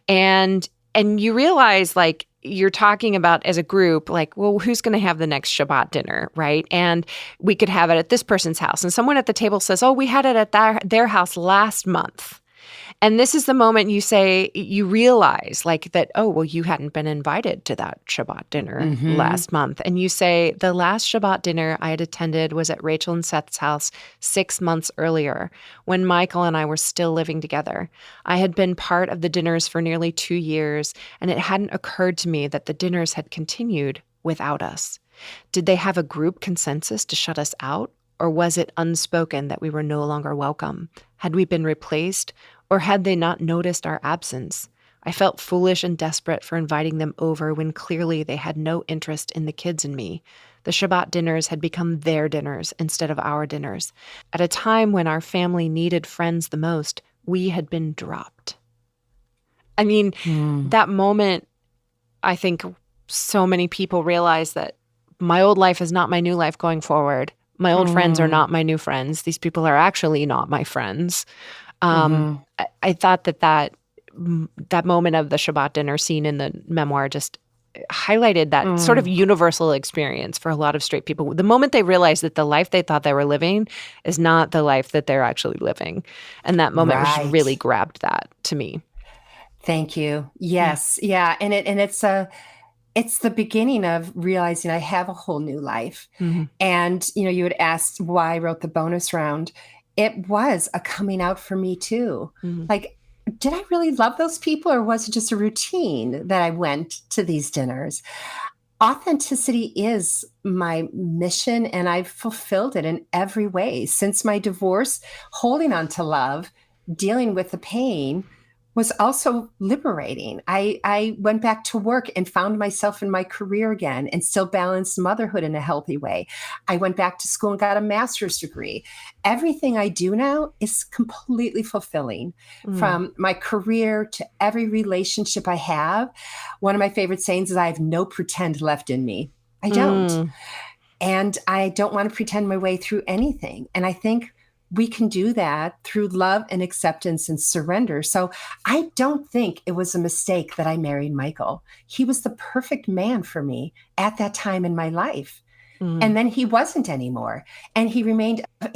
And you realize like you're talking about as a group, like, well, who's going to have the next Shabbat dinner, right? And we could have it at this person's house. And someone at the table says, oh, we had it at their house last month. And this is the moment you realize like that, oh, well, you hadn't been invited to that Shabbat dinner last month. And you say, the last Shabbat dinner I had attended was at Rachel and Seth's house 6 months earlier when Michael and I were still living together. I had been part of the dinners for nearly 2 years, and it hadn't occurred to me that the dinners had continued without us. Did they have a group consensus to shut us out? Or was it unspoken that we were no longer welcome? Had we been replaced? Or had they not noticed our absence? I felt foolish and desperate for inviting them over when clearly they had no interest in the kids and me. The Shabbat dinners had become their dinners instead of our dinners. At a time when our family needed friends the most, we had been dropped. I mean, that moment, I think so many people realize that my old life is not my new life going forward. My old friends are not my new friends. These people are actually not my friends. I thought that moment of the Shabbat dinner scene in the memoir just highlighted that sort of universal experience for a lot of straight people. The moment they realized that the life they thought they were living is not the life that they're actually living. And that moment was really grabbed that to me. Thank you. Yes. Yeah. And it's the beginning of realizing I have a whole new life. And, you had asked why I wrote the bonus round. It was a coming out for me too. Like, did I really love those people, or was it just a routine that I went to these dinners? Authenticity is my mission, and I've fulfilled it in every way. Since my divorce, holding on to love, dealing with the pain was also liberating. I went back to work and found myself in my career again and still balanced motherhood in a healthy way. I went back to school and got a master's degree. Everything I do now is completely fulfilling, from my career to every relationship I have. One of my favorite sayings is I have no pretend left in me. I don't. And I don't want to pretend my way through anything. And I think we can do that through love and acceptance and surrender. So I don't think it was a mistake that I married Michael. He was the perfect man for me at that time in my life. And then he wasn't anymore. And he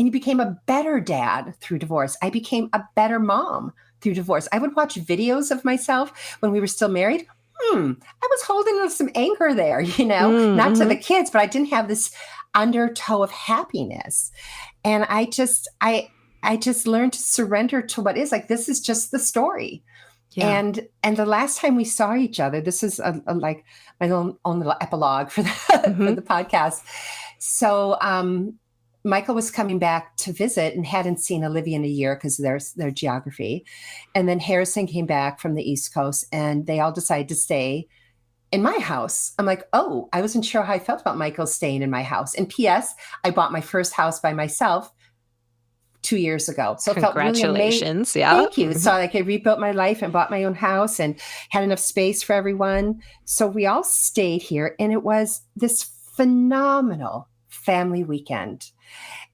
became a better dad through divorce. I became a better mom through divorce. I would watch videos of myself when we were still married. I was holding some anger there, not to the kids, but I didn't have this undertow of happiness. And I just learned to surrender to what is. Like, this is just the story. Yeah. And the last time we saw each other, this is like my own little epilogue for for the podcast. So Michael was coming back to visit and hadn't seen Olivia in a year because of their geography. And then Harrison came back from the East Coast, and they all decided to stay in my house. I'm like, oh, I wasn't sure how I felt about Michael staying in my house. And P.S., I bought my first house by myself 2 years ago. So it felt really amazing. Yeah. Thank you. So I rebuilt my life and bought my own house and had enough space for everyone. So we all stayed here, and it was this phenomenal family weekend.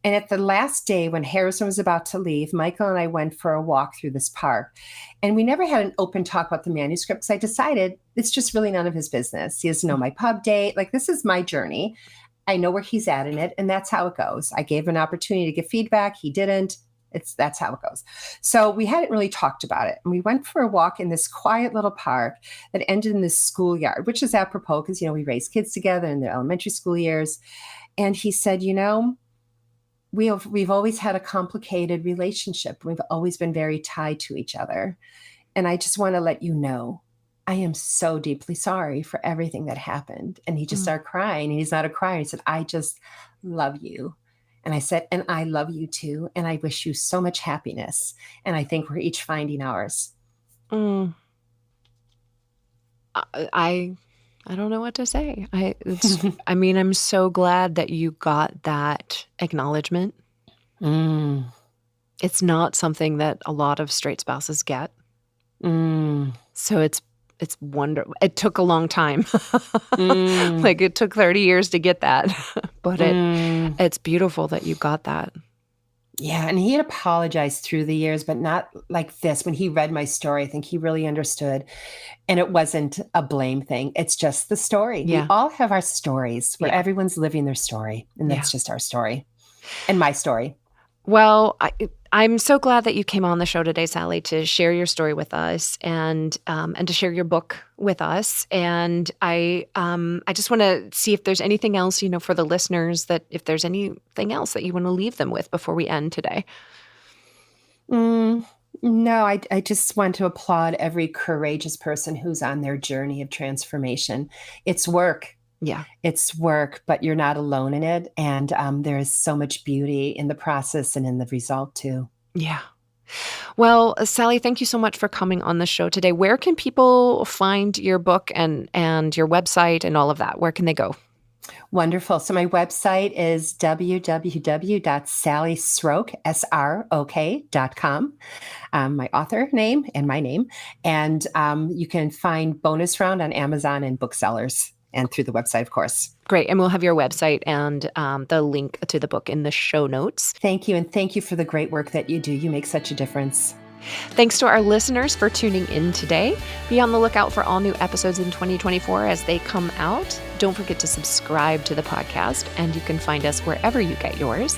And at the last day when Harrison was about to leave, Michael and I went for a walk through this park. And we never had an open talk about the manuscript because I decided it's just really none of his business. He doesn't know my pub date. Like, this is my journey. I know where he's at in it, and that's how it goes. I gave him an opportunity to give feedback. He didn't. That's how it goes. So we hadn't really talked about it. And we went for a walk in this quiet little park that ended in this schoolyard, which is apropos because, we raised kids together in their elementary school years. And he said, we've always had a complicated relationship. We've always been very tied to each other. And I just want to let you know, I am so deeply sorry for everything that happened. And he just started crying. And he's not a crier. He said, I just love you. And I said, and I love you too. And I wish you so much happiness. And I think we're each finding ours. I don't know what to say. I'm so glad that you got that acknowledgement. It's not something that a lot of straight spouses get. So it's wonderful. It took a long time. Mm. Like it took 30 years to get that, but it's beautiful that you got that. Yeah, and he had apologized through the years, but not like this. When he read my story, I think he really understood. And it wasn't a blame thing. It's just the story. Yeah. We all have our stories where Yeah. everyone's living their story. And that's just our story and my story. Well, I'm so glad that you came on the show today, Sally, to share your story with us and to share your book with us. And I just want to see if there's anything else, for the listeners, that if there's anything else that you want to leave them with before we end today. No, I just want to applaud every courageous person who's on their journey of transformation. It's work. Yeah. It's work, but you're not alone in it. And there is so much beauty in the process and in the result too. Yeah. Well, Sally, thank you so much for coming on the show today. Where can people find your book and your website and all of that? Where can they go? Wonderful. So my website is www.sallysrok.com. My author name and my name. And you can find Bonus Round on Amazon and booksellers and through the website, of course. Great. And we'll have your website and the link to the book in the show notes. Thank you. And thank you for the great work that you do. You make such a difference. Thanks to our listeners for tuning in today. Be on the lookout for all new episodes in 2024 as they come out. Don't forget to subscribe to the podcast, and you can find us wherever you get yours.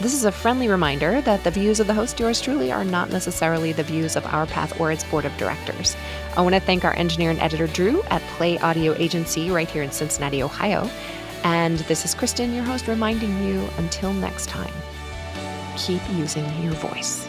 This is a friendly reminder that the views of the host, yours truly, are not necessarily the views of Our Path or its board of directors. I want to thank our engineer and editor, Drew, at Play Audio Agency right here in Cincinnati, Ohio. And this is Kristen, your host, reminding you, until next time, keep using your voice.